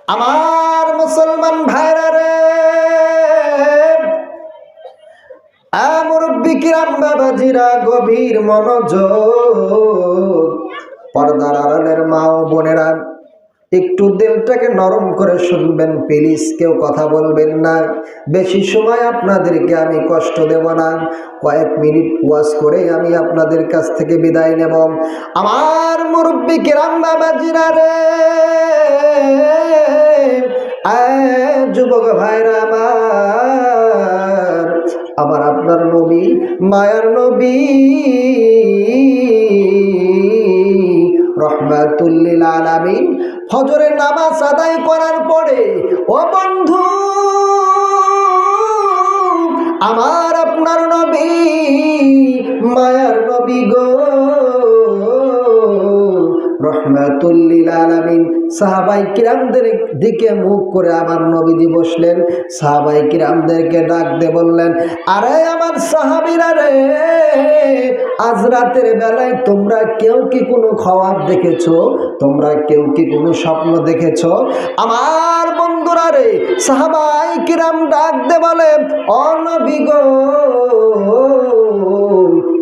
আমার মুসলমান ভাইরা রে, মুরব্বি কিরাম বাবাজিরা, গভীর মনোযোগ, পর্দার আড়ালের মা ও বোনেরা, একটু দিলটাকে নরম করে শুনবেন প্লিজ। কেউ কথা বলবেন না। বেশি সময় আপনাদেরকে আমি কষ্ট দেব না। কয়েক মিনিট ওয়াজ করে আমি আপনাদের কাছ থেকে বিদায় নেব। আমার মুরব্বি কিরাম বাবাজিরা রে, যুবক ভাইরা আমার আপনার নবী, মায়ার নবী, রহমাতুল লিল আলামিন ফজরের নামাজ আদায় করার পরে, ও বন্ধু, আমার আপনার নবী, মায়ার নবী গো, রহমাতুল লিল আলামিন সাহাবাই কিরামদের দিকে মুখ করে আমার নবীজি বসলেন। সাহাবাই কিরামদেরকে ডাক দিয়ে বললেন, আরে আমার সাহাবীরা রে, আজ রাতের বেলায় তোমরা কেউ কি কোনো খওয়াব দেখেছো? তোমরা কেউ কি কোনো স্বপ্ন দেখেছো? আমার বন্ধুরা রে, সাহাবাই কিরাম ডাক দিয়ে বলে, ও নবী গো,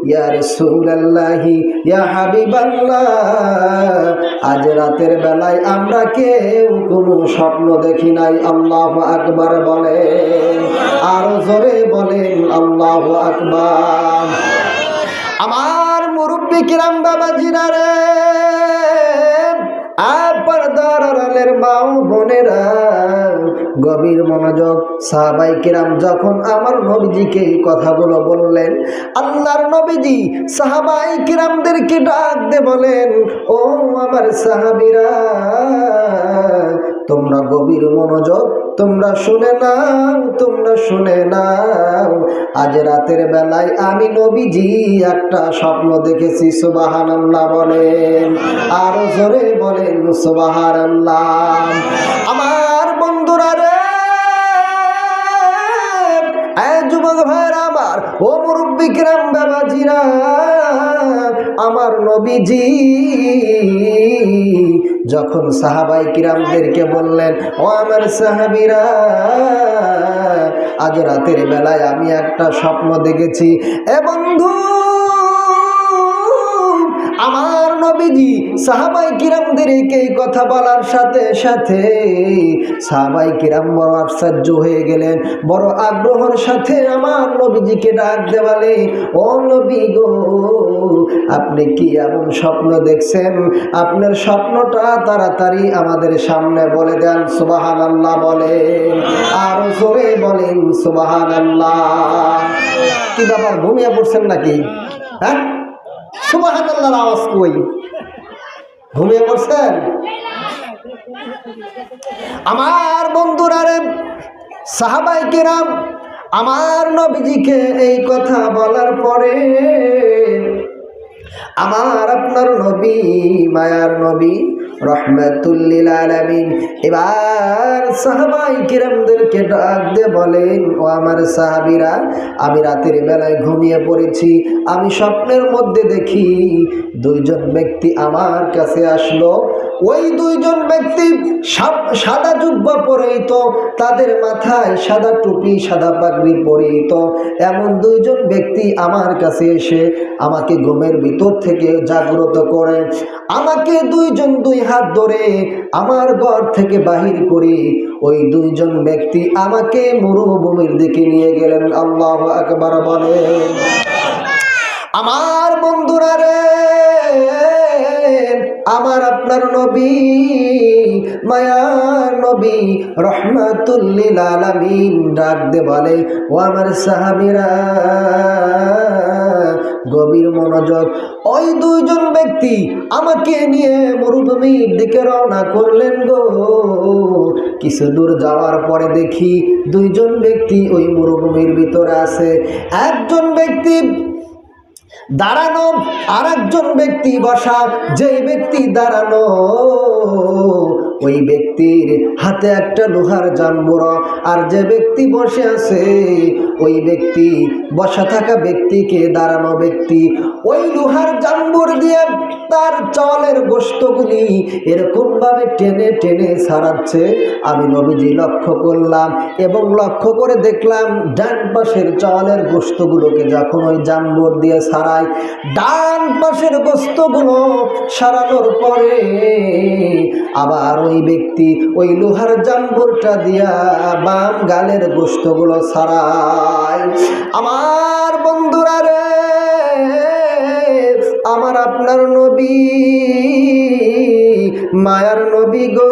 ইয়া রাসূলুল্লাহি, ইয়া হাবিবাল্লাহ, আজ রাতের বেলায় আমরা কেউ কোনো স্বপ্ন দেখি নাই। আল্লাহু আকবার বলেন, আরো জোরে বলেন আল্লাহু আকবার। আমার মুরব্বি কিরাম বাবাজিরা রে, পর্দার আড়ালের মা ও বোনেরা, গভীর মনোযোগ। সাহাবাই কিরাম যখন আমার নবীজিকে এই কথাগুলো বললেন, আল্লাহর নবীজি সাহাবাই কিরামদেরকে ডাক দিয়ে বলেন, ও আমার সাহাবীরা, তোমরা গভীর মনোযোগ, তোমরা শুনে নাও, তোমরা শুনে নাও। আজ রাতের বেলায় আমি নবীজি একটা স্বপ্ন দেখেছি। সুবহানাল্লাহ বলেন, আরো জোরে বলেন সুবহানাল্লাহ। আমার বন্ধুরা রে, যুবক ভাইরা আমার, ও মুরব্বি কিরাম বাবাজিরা, আমার নবীজি যখন সাহাবাই কিরামদেরকে বললেন, ও আমার সাহাবীরা, আজ রাতের বেলায় আমি একটা স্বপ্ন দেখেছি। এ বন্ধু, আমার নবীজি সাহাবাই কিরামদেরকে এই কথা বলার সাথে সাথে সাহাবাই কিরাম বড় আশ্চর্য হয়ে গেলেন। বড় আগ্রহের সাথে আমার নবীজিকে ডাক দেওয়ালে, ও নবী গো, আপনি কি এমন স্বপ্ন দেখছেন? আপনার স্বপ্নটা তাড়াতাড়ি আমাদের সামনে বলে দেন। সুবহানাল্লাহ বলেন, আরো জোরে বলেন সুবহানাল্লাহ। কি ব্যাপার, ঘুমিয়ে পড়ছেন নাকি? হ্যাঁ, সুবহানাল্লাহর আওয়াজ কই? ঘুমিয়ে পড়ছেন? আমার বন্ধুরা রে, সাহাবাই কিরাম আমার নবীজিকে এই কথা বলার পরে, আমার আপনার নবী, মায়ার নবী, রহমাতুল লিল আলামিন এবার সাহাবাই কিরামদেরকে ডাক দিয়ে বলেন, ও আমার সাহাবীরা, আমি রাতের বেলায় ঘুমিয়ে পড়েছি। আমি স্বপ্নের মধ্যে দেখি দুইজন ব্যক্তি আমার কাছে আসলো। ওই দুইজন ব্যক্তি সাদা জুব্বা পরিহিত, তাদের মাথায় সাদা টুপি, সাদা পাগড়ি পরিহিত। এমন দুইজন ব্যক্তি আমার কাছে এসে আমাকে ঘুমের ভিতর থেকে জাগ্রত করে, আমাকে দুইজন দুই হাত ধরে আমার ঘর থেকে বাহির করে ওই দুইজন ব্যক্তি আমাকে মরুভূমির দিকে নিয়ে গেলেন। আল্লাহু আকবার বলেন। আমার বন্ধুরা রে, আমার আপনার নবী, মায়ার নবী, রহমাতুল লিল আলামিন ডাক দে বলে, ও আমার সাহাবীরা, গভীর মনোযোগ। ওই দুইজন ব্যক্তি আমাকে নিয়ে মরুভূমির দিকে রওনা করলেন গো। কিছু দূর যাওয়ার পরে দেখি দুইজন ব্যক্তি ওই মরুভূমির ভিতরে আছে। একজন ব্যক্তি দাঁড়ানো, আর একজন ব্যক্তি বসা। যে ব্যক্তি দাঁড়ানো ওই ব্যক্তির হাতে একটা লোহার জাম্বুর, আর যে ব্যক্তি বসে আছে ওই ব্যক্তি, বসা থাকা ব্যক্তিকে দাঁড়ানো ব্যক্তি ওই লোহার জাম্বুর দিয়ে তার চালের গোশতগুলি এরকম ভাবে টেনে টেনে ছাড়াচ্ছে। আমি নবীজি লক্ষ্য করলাম এবং লক্ষ্য করে দেখলাম ডান পাশের চালের গোশতগুলোকে যখন ওই জাম্বুর দিয়ে ছাড়ায়, ডান পাশের গোশতগুলো সারানোর পরে আবার ওই ব্যক্তি ওই লোহার জাম্বুরটা দিয়া বাম গালের গোশতগুলো ছাড়ায়। আমার বন্ধুরা রে, আমার আপনার নবী, মায়ার নবী গো,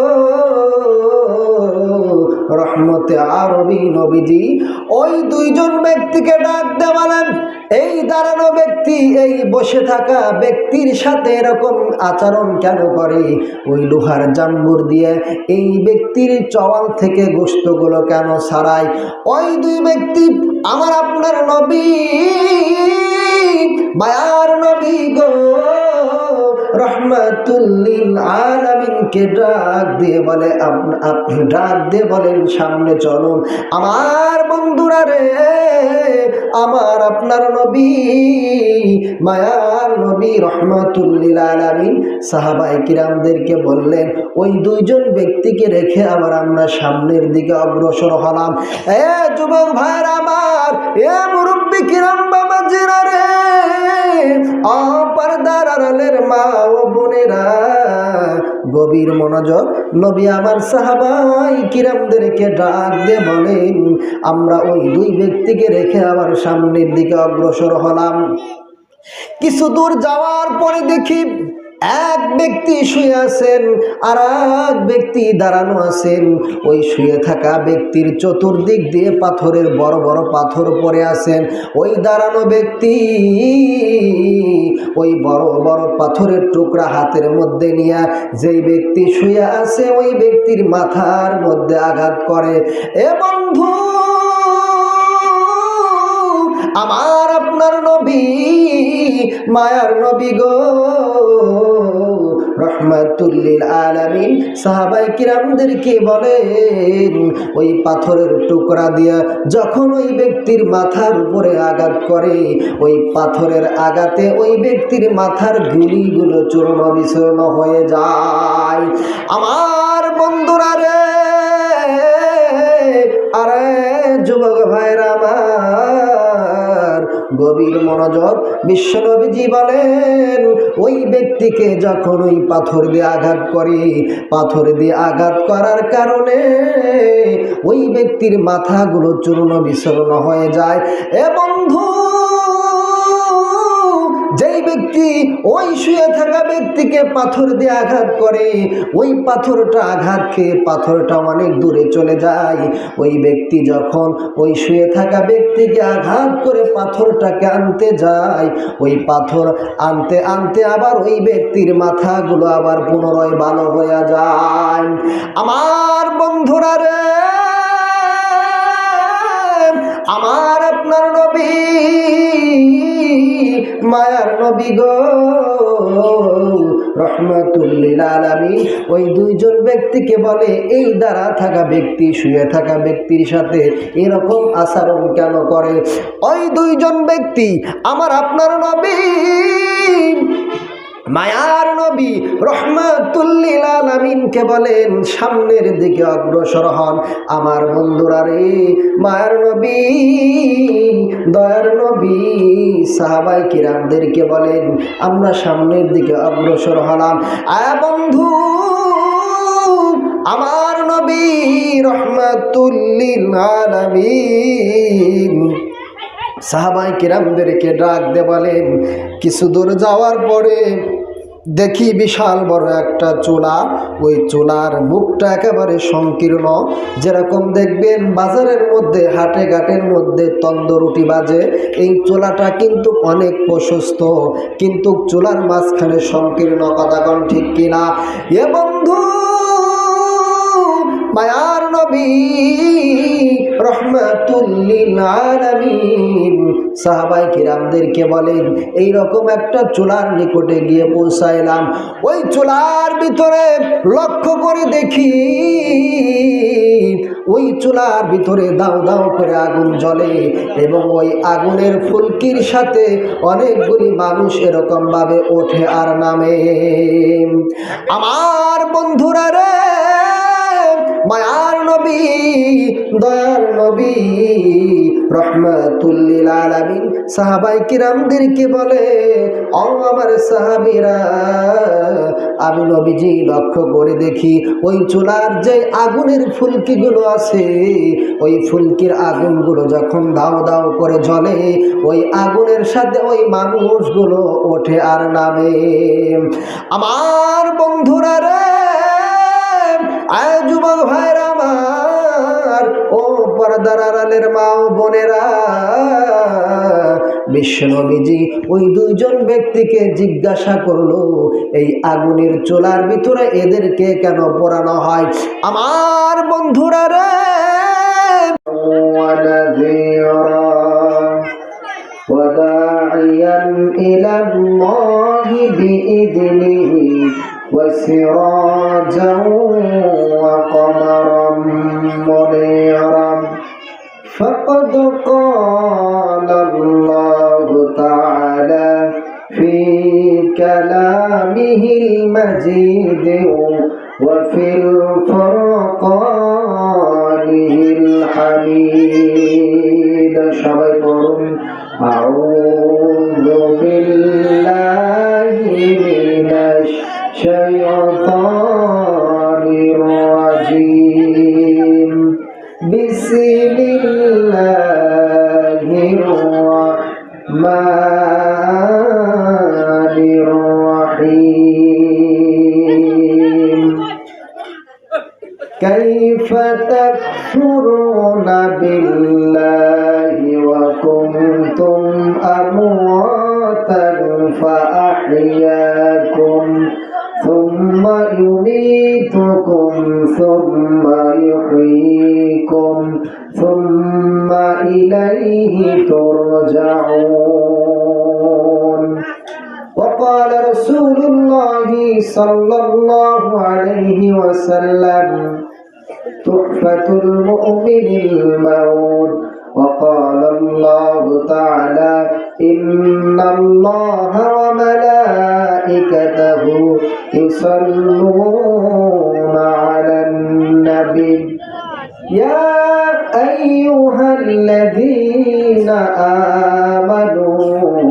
রহমতে আরবি নবীজি ওই দুইজন ব্যক্তিকে ডাক দেওয়ালেন, এই দাঁড়ানো ব্যক্তি এই বসে থাকা ব্যক্তির সাথে এরকম আচরণ কেন করে? ওই লোহার জাম্বুর দিয়ে এই ব্যক্তির চওয়াল থেকে গোশতগুলো কেন ছাড়ায়? ওই দুই ব্যক্তি আমার আপনার নবী, মায়ার নবী গো, রহমাতুল লিল আলামিনকে ডাক দিয়ে বলে, ডাক দিয়ে বলেন সামনে চলুন। আমার বন্ধুরা রে, আমার আপনার নবী, মায়ার নবী রহমাতুল লিল আলামিন সাহাবায়ে কিরামদেরকে বললেন, ওই দুইজন ব্যক্তিকে রেখে আবার আমরা সামনের দিকে অগ্রসর হলাম। এ যুবক ভাইরা আমার, এ মুরব্বি কিরাম বাবাজিরা রে, পর্দার আড়ালের মা ও বোনেরা, গভীর মনোযোগ। নবী আমার সাহাবায়ে কিরামদেরকে ডাক দিয়ে বলেন, আমরা ওই দুই ব্যক্তিকে রেখে আবার সামনের দিকে অগ্রসর হলাম। কিছু দূর যাওয়ার পরে দেখি এক ব্যক্তি শুয়ে আছেন আর এক ব্যক্তি দাঁড়ানো আছেন। ওই শুয়ে থাকা ব্যক্তির চতুর্দিক দিয়ে পাথরের বড় বড় পাথর পড়ে আছেন। ওই দাঁড়ানো ব্যক্তি ওই বড় বড় পাথরের টুকরা হাতের মধ্যে নিয়ে যেই ব্যক্তি শুয়ে আছে ওই ব্যক্তির মাথার মধ্যে আঘাত করে। এ বন্ধু, আমার আপনার নবী, মায়ার নবী গো, রহমাতুল লিল আলামিন সাহাবায়ে কিরামদেরকে বলেন, ওই পাথরের টুকরা দিয়ে যখন ওই ব্যক্তির মাথার উপরে আঘাত করে, ওই পাথরের আঘাতে ওই ব্যক্তির মাথার গুলিগুলো চূর্ণ বিচূর্ণ হয়ে যায়। আমার বন্ধুরা রে, আরে যুবক ভাইরা আমার, গভীর মনোযোগ। বিশ্বনবীজি বলেন, ওই ব্যক্তিকে যখন ওই পাথর দিয়ে আঘাত করে, পাথর দিয়ে আঘাত করার কারণে ওই ব্যক্তির মাথাগুলো চূর্ণ বিচূর্ণ হয়ে যায়। এ বন্ধু, যেই ব্যক্তি ওই শুয়ে থাকা ব্যক্তিকে পাথর দিয়ে আঘাত করে, ওই পাথরটা আঘাত খেয়ে পাথরটা অনেক দূরে চলে যায়। ওই ব্যক্তি যখন ওই শুয়ে থাকা ব্যক্তিকে আঘাত করে পাথরটাকে আনতে যায়, ওই পাথর আনতে আনতে আবার ওই ব্যক্তির মাথাগুলো আবার পুনরায় ভালো হয়ে যায়। আমার বন্ধুরা রে, আমার আপনার নবী, মায়ার নবী গো, রহমাতুল লিল আলামিন ওই দুইজন ব্যক্তিকে বলে, এই দাঁড়া থাকা ব্যক্তি শুয়ে থাকা ব্যক্তির সাথে এরকম আচরণ কেন করে? ওই দুইজন ব্যক্তি আমার আপনার নবী, মায়ার নবী রহমাতুল লিল আলামিনকে বলেন, সামনের দিকে অগ্রসর হন। আমার বন্ধুরা রে, মায়ার নবী, দয়ার নবী সাহাবায়ে কিরামদেরকে বলেন, আমরা সামনের দিকে অগ্রসর হলাম। আয় বন্ধু, আমার নবী রহমাতুল লিল আলামিন সাহাবায়ে কিরামদেরকে ডাক দিয়ে বলেন, কিছু দূর যাওয়ার পরে দেখি বিশাল বড় একটা চুলা। ওই চুলার মুখটা একেবারে সংকীর্ণ, যেরকম দেখবেন বাজারের মধ্যে হাটে ঘাটের মধ্যে তন্দুরুটি বাজে, এই চুলাটা কিন্তু অনেক প্রশস্ত, কিন্তু চুলার মাঝখানে সংকীর্ণ। কথা কোন ঠিক কিনা? এ বন্ধু, মায়ার নবী রহমাতুল লিল আলামিন সাহাবায়ে কিরামদেরকে বলেন, এই রকম একটা চুলার নিকটে গিয়ে পৌঁছাইলাম। ওই চুলার ভিতরে লক্ষ্য করে দেখি ওই চুলার ভিতরে দাও দাও করে আগুন জ্বলে এবং ওই আগুনের ফুলকির সাথে অনেকগুলি মানুষ এরকম ভাবে ওঠে আর নামে। আমার বন্ধুরা রে, মায়ার নবী, দয়ার নবী রহমাতুল লিল আলামিন সাহাবায়ে কিরামদেরকে বলে, ও আমার সাহাবীরা, আমি নবীজি লক্ষ্য করে দেখি ওই চুলার যে আগুনের ফুলকিগুলো আছে, ওই ফুলকির আগুনগুলো যখন দাও দাও করে জ্বলে, ওই আগুনের সাথে ওই মানুষগুলো ওঠে আর নামে। আমার বন্ধুরা রে, আয় যুবক ভাইরা আমার, ও পর্দার আড়ালের মা ও বোনেরা, বিশ্বনবীজি ওই দুইজন ব্যক্তিকে জিজ্ঞাসা করলো, এই আগুনের চুলার ভিতরে এদেরকে কেন পোড়ানো হয়? আমার বন্ধুরা রে, وداعيا إلى الله بإذنه وسراجا وقمرا منيرا فقد قال الله تعالى في كلامه المجيد وفي الفرقانه الحميد شبيبهم أعوذ بالله من الشيطان الرجيم بسم الله الرحمن الرحيم كيف تكفرون بالله وكنتم أمواتا فأحياكم ثم يميتكم ثم يحييكم ثم إليه ترجعون. وقال رسول الله صلى الله عليه وسلم تحفة المؤمن الموت. وقال الله تعالى إن الله وملائكته يصلون على النبي يا أيها الذين آمنوا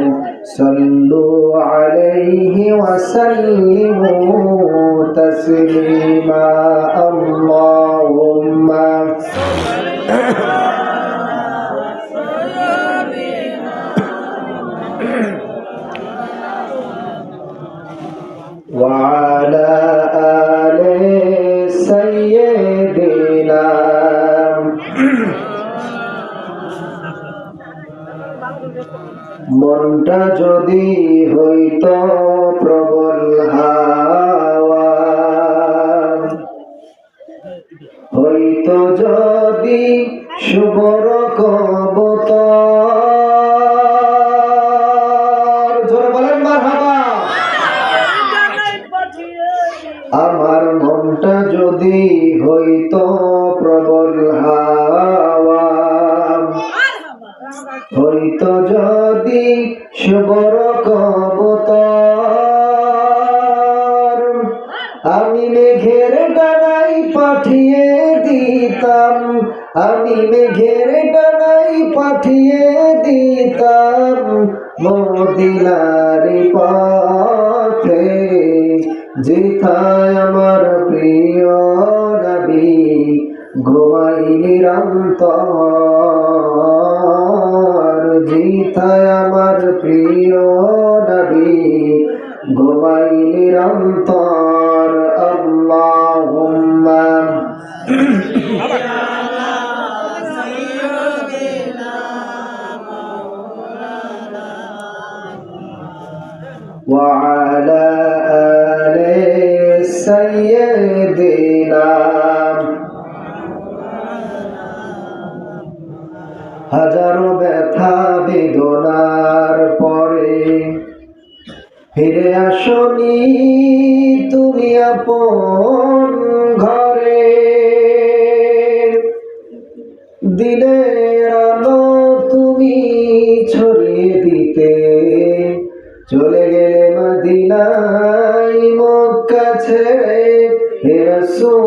صلوا عليه وسلموا تسليما. اللهم وعلى آل سيدنا মনটা যদি হইত প্রবল হাওয়া, হইত যদি শুভর কবুতর, জোরে বলেন মারহাবা। আমার মনটা যদি হইত প্রবল হাওয়া, হইত যদি শুভর কবুতর, আমি মেঘের ডানায় পাঠিয়ে দিতাম, আমি মেঘের ডানায় পাঠিয়ে দিতাম মদিনার পথে, যেথায় আমার প্রিয় নবী ঘুমাই নিরন্তর, যেথায় আমার প্রিয় নবী ঘুমাই নিরন্তর। আল্লাহুম্মা وعلى آل سيدنا হাজারো ব্যথা বেদনার পরে ফিরে আসনি তুমি আপন ঘরে। দিনের আলো তুমি ছড়িয়ে দিতে চলে গেলে মদিনায় মক্কা ছেড়ে। হে রাসূল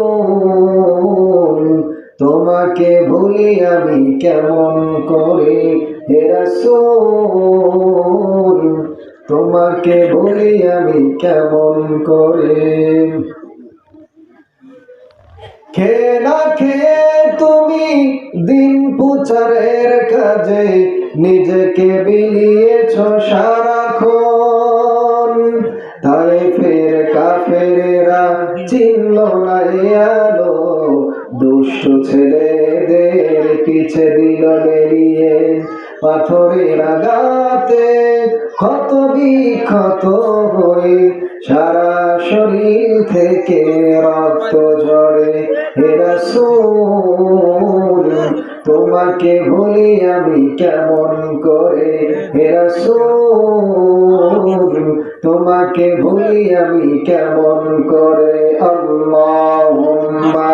তোমাকে ভুলি আমি কেমন করে। হে রাসূল তোমাকে ভুলি আমি কেমন করে। খেয়ে না খেয়ে তুমি দিন প্রচারের কাজে নিজেকে বিলিয়েছ সারাক্ষণ। তায়েফের কাফেরেরা চিনল না এ আলো, দুষ্ট ছেলেদের পিছে দিল বেরিয়ে। পাথরের আঘাতে ক্ষত বিক্ষত হয়ে সারা শরীর থেকে রক্ত ঝরে। হে রাসূল তোমাকে ভুলি আমি কেমন করে। হে রাসূল তোমাকে ভুলি আমি কেমন করে। আল্লাহুম্মা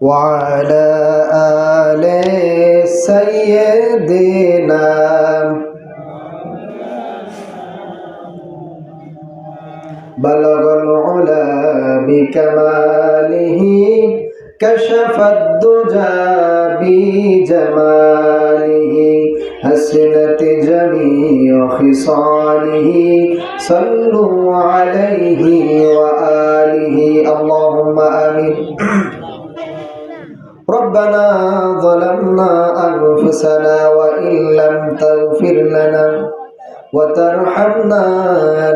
وعلى آل سيدنا بلغ العلا بكماله كشف الدجى بجماله حسنت جميع خصاله صلوا عليه وآله اللهم آمين ربنا ظلمنا أنفسنا وإن لم تغفر لنا وترحمنا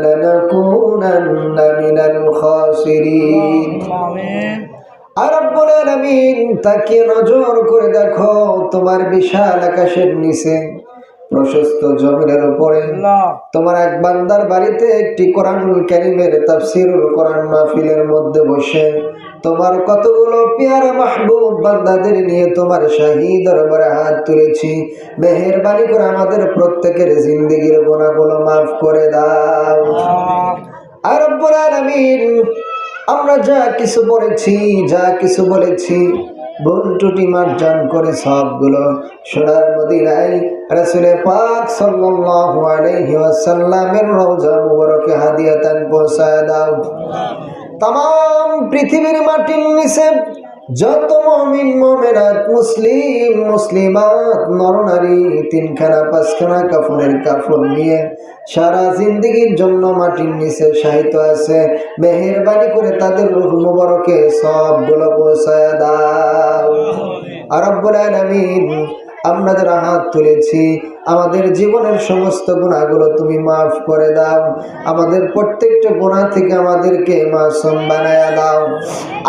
لنكونن من الخاسرين রব্বুল আলামিন তাকে নজর করে দেখো তোমার বিশাল আকাশের নিচে প্রশস্ত জমিনের উপরে তোমার এক বান্দার বাড়িতে একটি কোরআনুল কারীমের তাফসীরুল কোরআন মাহফিলের মধ্যে বসে তোমার কতগুলো পেয়ারা মাহবুব বান্দাদের নিয়ে তোমার শাহী দরবারে হাত তুলেছি। মেহেরবানি করে আমাদের প্রত্যেকের জিন্দেগির গুনাহগুলো মাফ করে দাও। আর রব্বুল আলামিন আমরা যা কিছু পড়েছি যা কিছু বলেছি ভুল ত্রুটি মার্জন করে সবগুলো সোনার মদিনায় রাসূল পাক সাল্লাল্লাহু আলাইহি ওয়াসাল্লামের রওজা মুবারকে হাদিয়াতান পৌঁছায় দাও। तमाम পৃথিবীর মাটির নিচে যত মুমিন মুমিনাত মুসলিম মুসলিমাত নরনারী তিনখানা পাঁচখানা কাফনের কাফন নিয়ে সারা জিন্দেগীর জন্য মাটির নিচে শায়িত আছে, মেহেরবানি করে তাদের রূহ মুবারকে সবগুলো পৌঁছায় দাও। আর রব্বুল আলামিন আমরা যারা হাত তুলেছি আমাদের জীবনের সমস্ত গুনাহগুলো তুমি মাফ করে দাও। আমাদের প্রত্যেকটা গুনাহ থেকে আমাদেরকে মাসুম বানায়া দাও।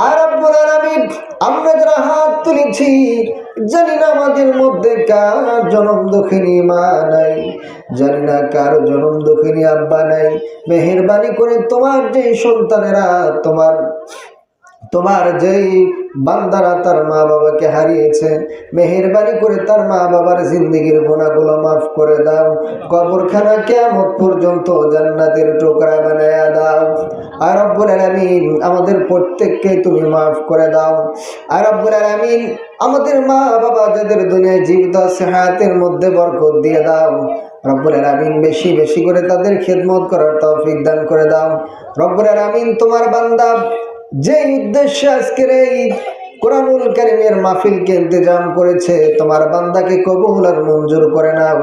আর রব্বুল আলামিন আমরা যারা হাত তুলেছি জানি না আমাদের মধ্যে কার জনম দুঃখিনী মা নাই, জানি না কার জনম দুঃখিনী আব্বা নাই। মেহেরবানি করে তোমার যে সন্তানেরা তোমার যেই বান্দারা তার মা বাবাকে হারিয়েছে, মেহেরবানি করে তার মা বাবার জিন্দেগির গুনাহগুলো মাফ করে দাও। কবরখানা কিয়ামত পর্যন্ত জান্নাতের টুকরা বানায়া দাও। আর রব্বুল আলামিন আমাদের প্রত্যেককে তুমি মাফ করে দাও। আর রব্বুল আলামিন আমাদের মা বাবা যাদের দুনিয়ায় জীবিত আছে হায়াতের মধ্যে বরকত দিয়ে দাও। রব্বুল আলামিন বেশি বেশি করে তাদের খেদমত করার তৌফিক দান করে দাও। রব্বুল আলামিন তোমার বান্দা যে উদ্দেশ্যে আজকের এই কোরআনুল কারীমের মাহফিলকে ইন্তজাম করেছে তোমার বান্দাকে কবুল আর মঞ্জুর করে নাও।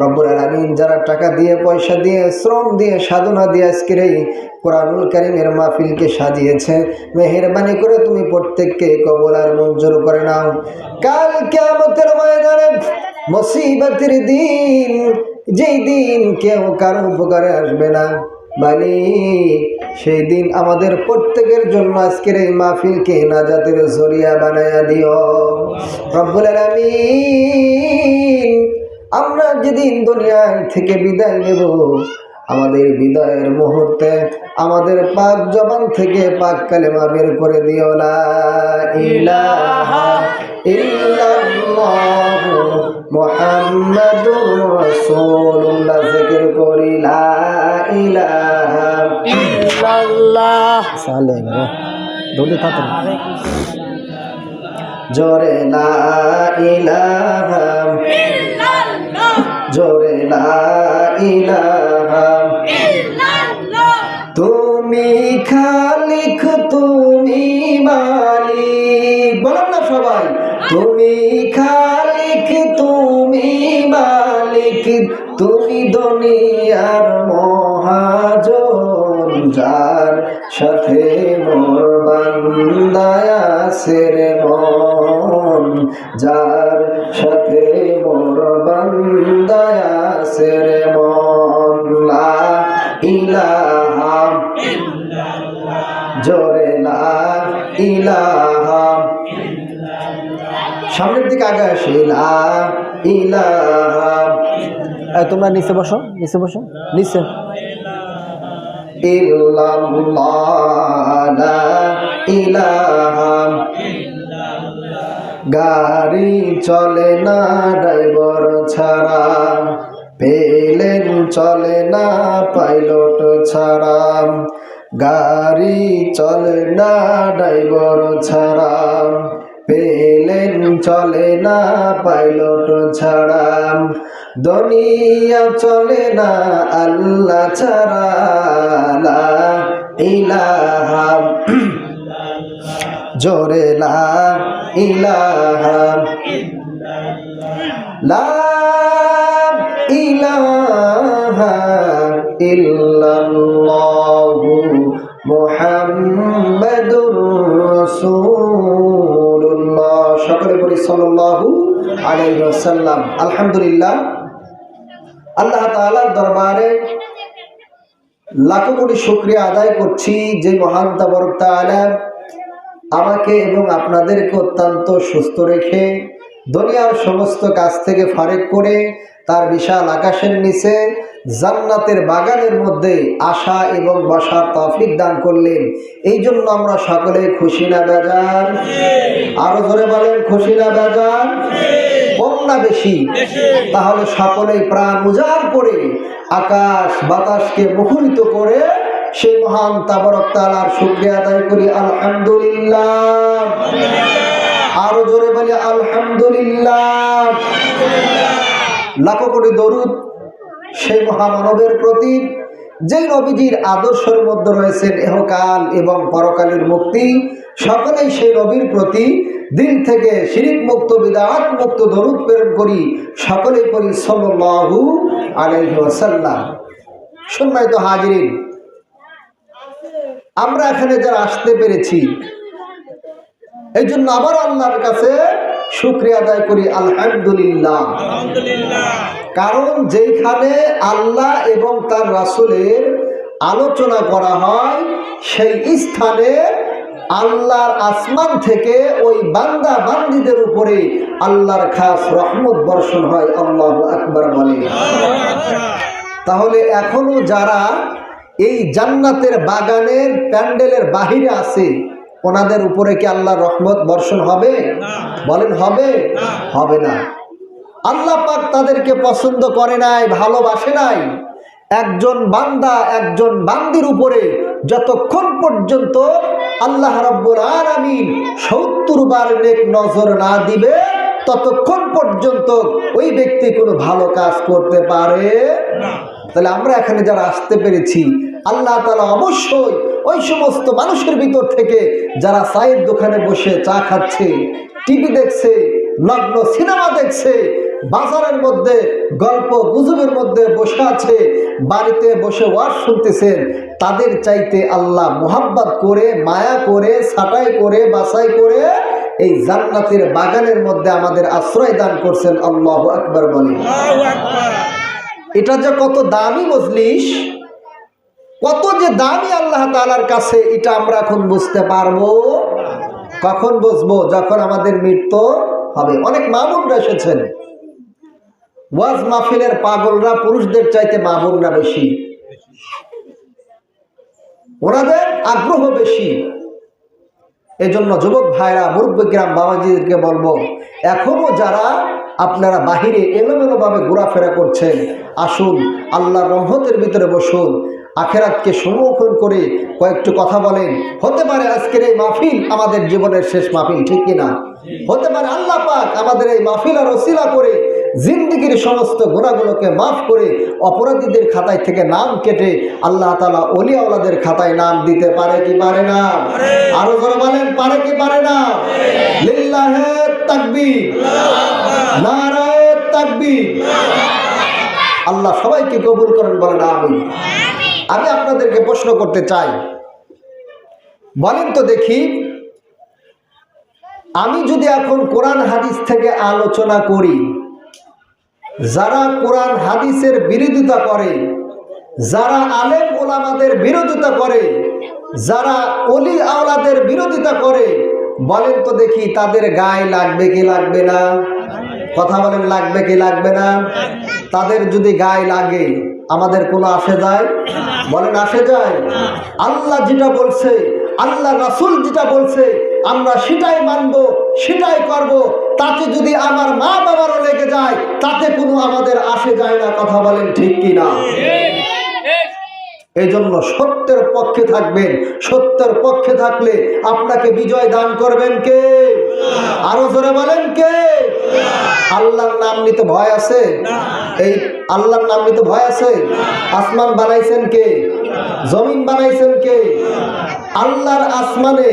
রব্বুল আলামিন যারা টাকা দিয়ে পয়সা দিয়ে শ্রম দিয়ে সাধনা দিয়ে আজকের এই কোরআনুল কারীমের মাহফিলকে সাজিয়েছে, মেহেরবানি করে তুমি প্রত্যেককে কবুল আর মঞ্জুর করে নাও। কাল কিয়ামতের ময়দানে মুসিবতের দিন, যেই দিন কেউ কারো উপকারে আসবে না মালিক, সেই দিন আমাদের প্রত্যেকের জন্য আজকের এই মাহফিলকে নাজাতের জরিয়া বানায়া দিও রব্বুল আলামিন। আমরা যেদিন দুনিয়া থেকে বিদায় নেব আমাদের বিদায়ের মুহূর্তে আমাদের পাক জবান থেকে পাক কালেমা বের করে দিও, লা ইলাহা ইল্লাল্লাহু মুহাম্মাদুর রাসূলুল্লাহ। জিকির করি লা ইলাহা ইল্লাল্লাহ। সালেম দৌড়ে তাড়াতাড়ি জোরে লা ইলাহা ইল্লাল্লাহ, জোরে লা ইলাহা ইল্লাল্লাহ। তুমি খালিক তুমি মালিক, বলেন না সবাই, তুমি খালিক তুমি মালিক, তুমি দুনিয়ার মহাজন, যার সাথে মোর বান্দায় আছে রে মন, যার সাথে মোর বান্দায় আছে রে মন। লা ইলাহা ইল্লাল্লাহ, জোরে লা ইলাহা, সামনের দিকে আগে আসে লা ইলাহা। তোমরা নিচে বসো, নিচে বসো, নিচে। ইল্লাল্লাহ লা ইলাহা, গাড়ি চলে না ড্রাইভার ছাড়া, প্লেন চলে না পাইলট ছাড়া, গাড়ি চলে না ড্রাইভার ছাড়া, প্লেন চলে না পাইলট ছাড়া, দুনিয়া চলে না আল্লাহ ছাড়া। লা ইলাহা জোরে লা ইলাহা লা ইলাহা ইল্লাল্লাহু মুহাম্মাদুর রাসূলুল্লাহ। সকলে বলি সাল্লাল্লাহু আলাইহি ওয়াসাল্লাম। আলহামদুলিল্লাহ, আল্লাহ তাআলার দরবারে লাখো কোটি শুকরিয়া আদায় করছি যে মহান তাবারক তাআলা আমাকে এবং আপনাদেরকে অত্যন্ত সুস্থ রেখে দুনিয়ার সমস্ত কাজ থেকে ফারেক করে তার বিশাল আকাশের নিচে জান্নাতের বাগানের মধ্যে আসা এবং বসার তৌফিক দান করলেন। এই জন্য আমরা সকলে খুশি না বেজার? আরো জোরে বলেন, খুশি না বেজার? কম না বেশি? তাহলে সকলেই প্রাণ উজাড় করে আকাশ বাতাসকে মুখরিত করে সেই মহান তাবারক তাআলার শুকরিয়া আদায় করি। আলহামদুলিল্লাহ। আরো জোরে বলি আলহামদুলিল্লাহ। লাখো কোটি দরুদ সেই মহামানবের প্রতি, যেই নবীজির আদর্শের মধ্যে রয়েছেন ইহকাল এবং পরকালের মুক্তি। সকলেই সেই নবীর প্রতি দিল থেকে শিরক মুক্ত বিদআত মুক্ত দরুদ প্রেরণ করি। সকলেই পড়ি সাল্লাল্লাহু আলাইহি ওয়াসাল্লাম। সম্মানিত হাজিরিন, আমরা এখানে যারা আসতে পেরেছি এই জন্য আবার আল্লাহর কাছে শুকরিয়া আদায় করি। আলহামদুলিল্লাহ। কারণ যেখানে আল্লাহ এবং তার রাসূলের আলোচনা করা হয় সেই স্থানে আল্লাহর আসমান থেকে ওই বান্দা বান্দীদের উপরে আল্লাহর খাস রহমত বর্ষণ হয়। আল্লাহু আকবার বলে। তাহলে এখনো যারা এই জান্নাতের বাগানের প্যান্ডেলের বাহিরে আছে, ওনাদের উপরে কি আল্লাহর রহমত বর্ষণ হবে? বলেন হবে? হবে না। আল্লাহ পাক তাদেরকে পছন্দ করে নাই, ভালোবাসে নাই। একজন বান্দা একজন বান্দির উপরে যতক্ষণ পর্যন্ত আল্লাহ রাব্বুল আলামিন ৭০ বার নেক নজর না দিবে ততক্ষণ পর্যন্ত ওই ব্যক্তি কোনো ভালো কাজ করতে পারে না। তাহলে আমরা এখানে যারা আসতে পেরেছি, আল্লাহ তাআলা অবশ্যই ওই সমস্ত মানুষের ভিতর থেকে যারা চায়ের দোকানে বসে চা খাচ্ছে, টিভি দেখছে, নগ্ন সিনেমা দেখছে, বাজারের মধ্যে গল্প গুজবের মধ্যে বসে আছে, বাড়িতে বসে ওয়াজ শুনতেছেন, তাদের চাইতে আল্লাহ মোহাব্বত করে, মায়া করে, ছাঁটাই করে, বাছাই করে এই জান্নাতের বাগানের মধ্যে আমাদের আশ্রয় দান করছেন। আল্লাহু আকবার বলেন। এটা যে কত দামি মজলিস, কত যে দামি আল্লাহ তাআলার কাছে, এটা আমরা এখন বুঝতে পারবো। কখন বুঝবো? যখন আমাদের মৃত্যু হবে। অনেক মা বোনরা এসেছেন, ওয়াজ মাহফিলের পাগলরা পুরুষদের চাইতে মা বোনরা বেশি। ওনাদের আগ্রহ বেশি। এজন্য যুবক ভাইরা, মুরব্বিগ্রাম, বাবাজিদেরকে বলবো, এখনো যারা আপনারা বাহিরে এলোমেলো ভাবে ঘোরাফেরা করছেন, আসুন আল্লাহর রহমতের ভিতরে বসুন, আখেরাতকে সম্মুখীন করে কয়েকটু কথা বলেন। হতে পারে আজকের এই মাহফিল আমাদের জীবনের শেষ মাহফিল, ঠিক কিনা? হতে পারে আল্লাহ পাক আমাদের এই মাহফিলের ওসিলা করে জিন্দেগির সমস্ত গুনাহগুলোকে মাফ করে অপরাধীদের খাতায় থেকে নাম কেটে আল্লাহ তাআলা ওলি আওলাদের খাতায় নাম দিতে পারে কি পারে না? আরো জোরে বলেন, পারে কি পারে না? লিল্লাহে তাকবীর, নারায়ে তাকবীর। আল্লাহ সবাইকে কবুল করেন, বলেন আমিন। আমি আপনাদেরকে প্রশ্ন করতে চাই, বলেন তো দেখি, আমি যদি এখন কোরআন হাদিস থেকে আলোচনা করি, যারা কোরআন হাদিসের বিরোধিতা করে, যারা আলেম ওলামাদের বিরোধিতা করে, যারা ওলি আওলাদের বিরোধিতা করে, বলেন তো দেখি তাদের গায়ে লাগবে কি লাগবে না? কথা বলেন, লাগবে কি লাগবে না? তাদের যদি গায়ে লাগে আমাদের কোনো আসে যায়? বলেন, আসে যায়? আল্লাহ যেটা বলছে, আল্লাহ রাসূল যেটা বলছে, আমরা সেটাই মানবো, সেটাই করব। তাতে যদি আমার মা বাবারও লেগে যায়, তাতে কোনো আমাদের আসে যায় না। কথা বলেন ঠিক কিনা? এই জন্য সত্যের পক্ষে থাকবেন। সত্যের পক্ষে থাকলে আপনাকে বিজয় দান করবেন কে? আরো জোরে বলেন কে? আল্লাহর নাম নিতে ভয় আছে? এই আল্লাহর নাম নিতে ভয় আছে? আসমান বানাইছেন কে? জমিন বানাইছেন কে? আল্লাহর আসমানে,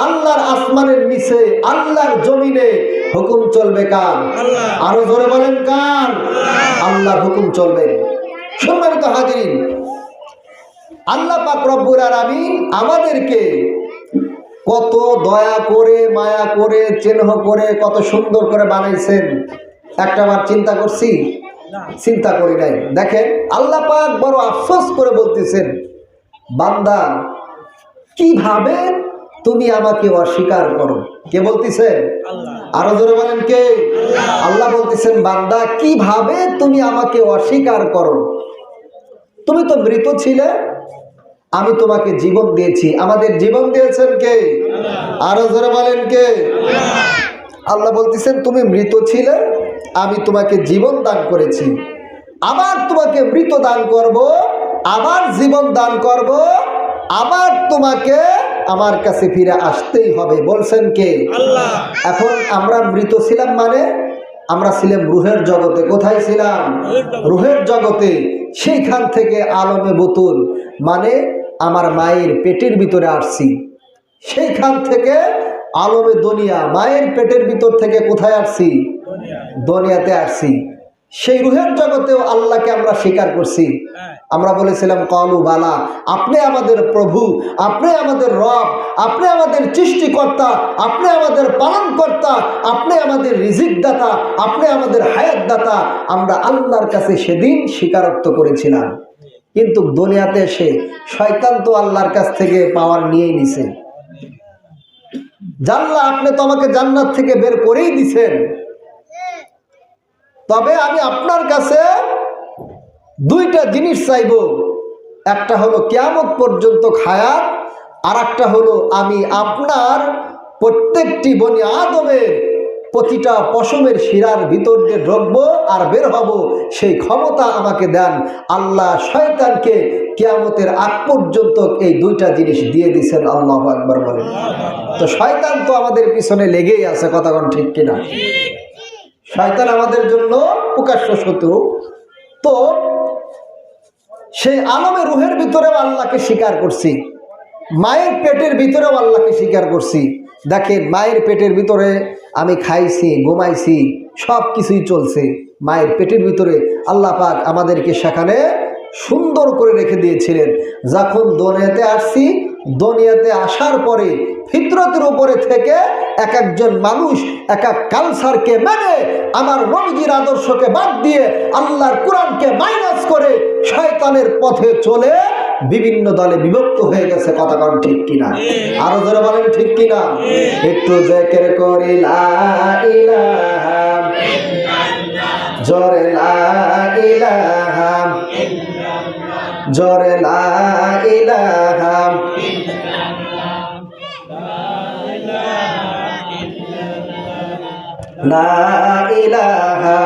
আল্লাহর আসমানের নিচে, আল্লাহর জমিনে হুকুম চলবে কার? আরো জোরে বলেন কার? আল্লাহর হুকুম চলবে। সম্মানিত হাজিরিন, আল্লাহ পাক রব্বুল আলামিন আমাদেরকে কত দয়া করে, মায়া করে, স্নেহ করে, কত সুন্দর করে বানাইছেন। একটাবার চিন্তা করছি? চিন্তা করি নাই। দেখেন আল্লাহ পাক বড় আফসোস করে বলতেছেন, বান্দা কিভাবে তুমি আমাকে অস্বীকার করো? কে বলতেছেন? আরো জোরে বলেন কে? আল্লাহ বলতেছেন, বান্দা কিভাবে তুমি আমাকে অস্বীকার করো? তুমি তো মৃত ছিলে, আমি তোমাকে জীবন দিয়েছি। আমাদের জীবন দিয়েছেন কে? আরো জোরে বলেন কে? আল্লাহ বলতেছেন, তুমি মৃত ছিলে, আমি তোমাকে জীবন দান করেছি, আবার তোমাকে মৃত দান করব, আবার জীবন দান করব, আবার তোমাকে আমার কাছে ফিরে আসতেই হবে। বলছেন কে? আল্লাহ। এখন আমরা মৃত ছিলাম মানে আমরা ছিলাম রুহের জগতে। কোথায় ছিলাম? রুহের জগতে। সেইখান থেকে আলমে বুতুল মানে আমার মায়ের পেটের ভিতরে আসছি। সেইখান থেকে আলমে দুনিয়া, মায়ের পেটের ভিতর থেকে কোথায় আসছি? দুনিয়াতে আসছি। সেই রুহের জগতেও আল্লাহকে আমরা স্বীকার করছি। আমরা বলেছিলাম কলু বালা, আপনি আমাদের প্রভু, আপনি আমাদের রব, আপনি আমাদের সৃষ্টিকর্তা, আপনি আমাদের পালনকর্তা, আপনি আমাদের রিজিক দাতা, আপনি আমাদের হায়াত দাতা। আমরা আল্লাহর কাছে সেদিন স্বীকারোক্ত করেছিলাম। কিন্তু দুনিয়াতে এসে শয়তান তো আল্লাহর কাছ থেকে পাওয়ার নিয়েই নিছে। জানলা, আপনি তো আমাকে জান্নাত থেকে বের করেই দিছেন, তবে আমি আপনার কাছে দুইটা জিনিস চাইব। একটা হলো কিয়ামত পর্যন্ত হায়াত, আর একটা হলো আমি আপনার প্রত্যেকটি বনি আদমের প্রতিটা পশমের শিরার ভিতর দিয়ে ঢুকবো আর বের হব, সেই ক্ষমতা আমাকে দেন। আল্লাহ শয়তানকে কিয়ামতের আগ পর্যন্ত এই দুইটা জিনিস দিয়ে দিয়েছেন। আল্লাহু আকবার বলেন। তো শয়তান তো আমাদের পিছনে লেগেই আছে, কথা কোন ঠিক কিনা? শয়তান আমাদের জন্য প্রকাশ্য শত্রু। তো সেই আলমে রুহের ভিতরেও আল্লাহকে স্বীকার করছি, মায়ের পেটের ভিতরেও আল্লাহকে স্বীকার করছি। দেখেন মায়ের পেটের ভিতরে আমি খাইছি, ঘুমাইছি, সব কিছুই চলছে। মায়ের পেটের ভিতরে আল্লাহ পাক আমাদেরকে সেখানে সুন্দর করে রেখে দিয়েছিলেন। যখন দুনিয়াতে আসছি, দুনিয়াতে আসার পরে ফিতরতের উপরে থেকে এক একজন মানুষ এক এক কালচারকে মেনে, আমার নবীজির আদর্শকে বাদ দিয়ে, আল্লাহর কোরআনকে মাইনাস করে শয়তানের পথে চলে বিভিন্ন দলে বিভক্ত হয়ে গেছে। কথা কোন ঠিক কিনা? আরো যারা বলেন ঠিক কিনা? একটু জিকির করি লা ইলাহা ইল্লাল্লাহ, জোরে লা ইলাহা ইল্লাল্লাহ, জোরে লা ইলাহা লা ইলাহা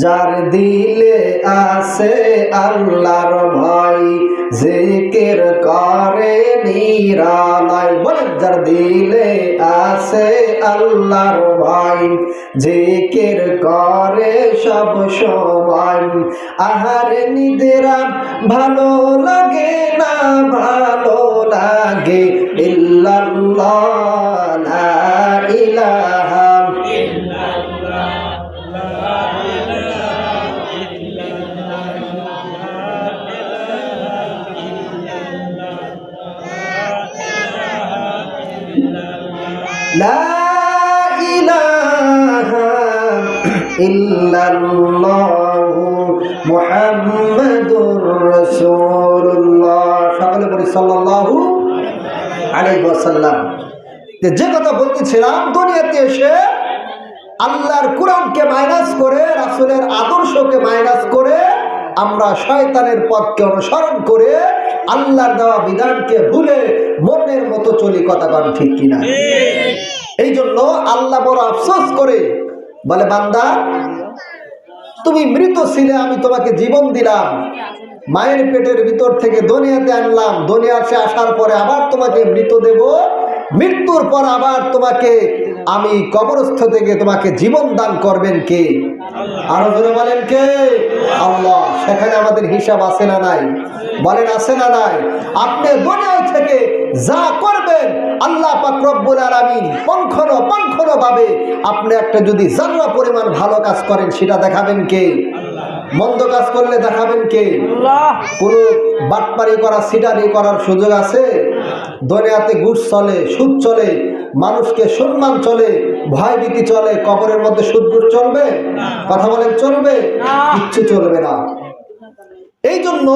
যার দিলে আছে আল্লাহর ভয় জিকির করে নিরালয় বলেন যার দিলে আছে আল্লাহর ভয় জিকির করে সব সময় আহার নিদেরা ভালো লাগে না ভালো লাগে ইল্লাল্লাহ লা ইলাহা লা ইলাহা ইল্লাল্লাহু মুহাম্মাদুর রাসূলুল্লাহ সকলে বলি সাল্লাল্লাহু আলাইহি ওয়াসাল্লাম। যে কথা বলতেছিলাম, দুনিয়াতে এসে আল্লাহর কোরআনকে মাইনাস করে রাসূলের আদর্শকে মাইনাস করে আমরা শয়তানের পথকে অনুসরণ করে আল্লাহর দেওয়া বিধানকে ভুলে মনের মতো চলি, কথা বলেন ঠিক কিনা? এই জন্য আল্লাহ বড় আফসোস করে বলে, বান্দা তুমি মৃত ছিলে, আমি তোমাকে জীবন দিলাম, মায়ের পেটের ভিতর থেকে দুনিয়াতে আনলাম, দুনিয়াতে আসার পরে আবার তোমাকে মৃত দেব, মৃত্যুর পর আবার তোমাকে আমি কবরস্থ থেকে তোমাকে জীবন দান করবেন কে? আরো জোরে বলেন কে? আল্লাহ। সেখানে আমাদের হিসাব আছে না নাই? বলেন আছে না নাই? আপনি দুনিয়া থেকে যা করবেন আল্লাহ পাক রব্বুল আলামিন পঙ্খনো ভাবে আপনি একটা যদি জাররা পরিমাণ ভালো কাজ করেন সেটা দেখাবেন কে? মন্দ কাজ করলে দেখাবেন কে? কোনো বাটপারি করা সিটারি করার সুযোগ আছে? দুনিয়াতে ঘুষ চলে, সুদ চলে, মানুষকে সম্মান চলে, ভয়ভীতি চলে, কবরের মধ্যে সুদ ঘুষ চলবে? কথা বলেন চলবে? কিচ্ছু চলবে না। এই জন্য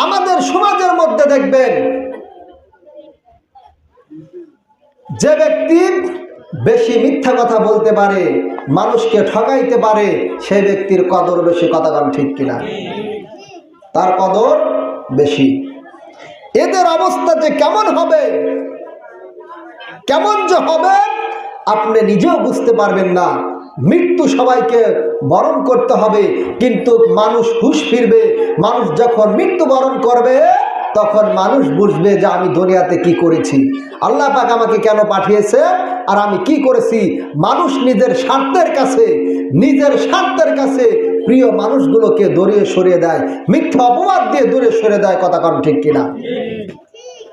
আমাদের সমাজের মধ্যে দেখবেন যে ব্যক্তি বেশি মিথ্যা কথা বলতে পারে, মানুষকে ঠকাইতে পারে, সেই ব্যক্তির কদর বেশি, কথা বলেন ঠিক কিনা? তার কদর বেশি। এদের অবস্থা যে কেমন হবে, কেমন যে হবে আপনি নিজেও বুঝতে পারবেন না। মৃত্যু সবাইকে বরণ করতে হবে, কিন্তু মানুষ হুঁশ ফিরবে। মানুষ যখন মৃত্যু বরণ করবে তখন মানুষ বুঝবে যে আমি দুনিয়াতে কি করেছি, আল্লাহ পাক আমাকে কেন পাঠিয়েছে আর আমি কি করেছি। মানুষ নিজের স্বার্থের কাছে প্রিয় মানুষগুলোকে দূরে সরিয়ে দেয়, মিথ্যা অপবাদ দিয়ে দূরে সরে দেয়, কথা কন ঠিক কিনা?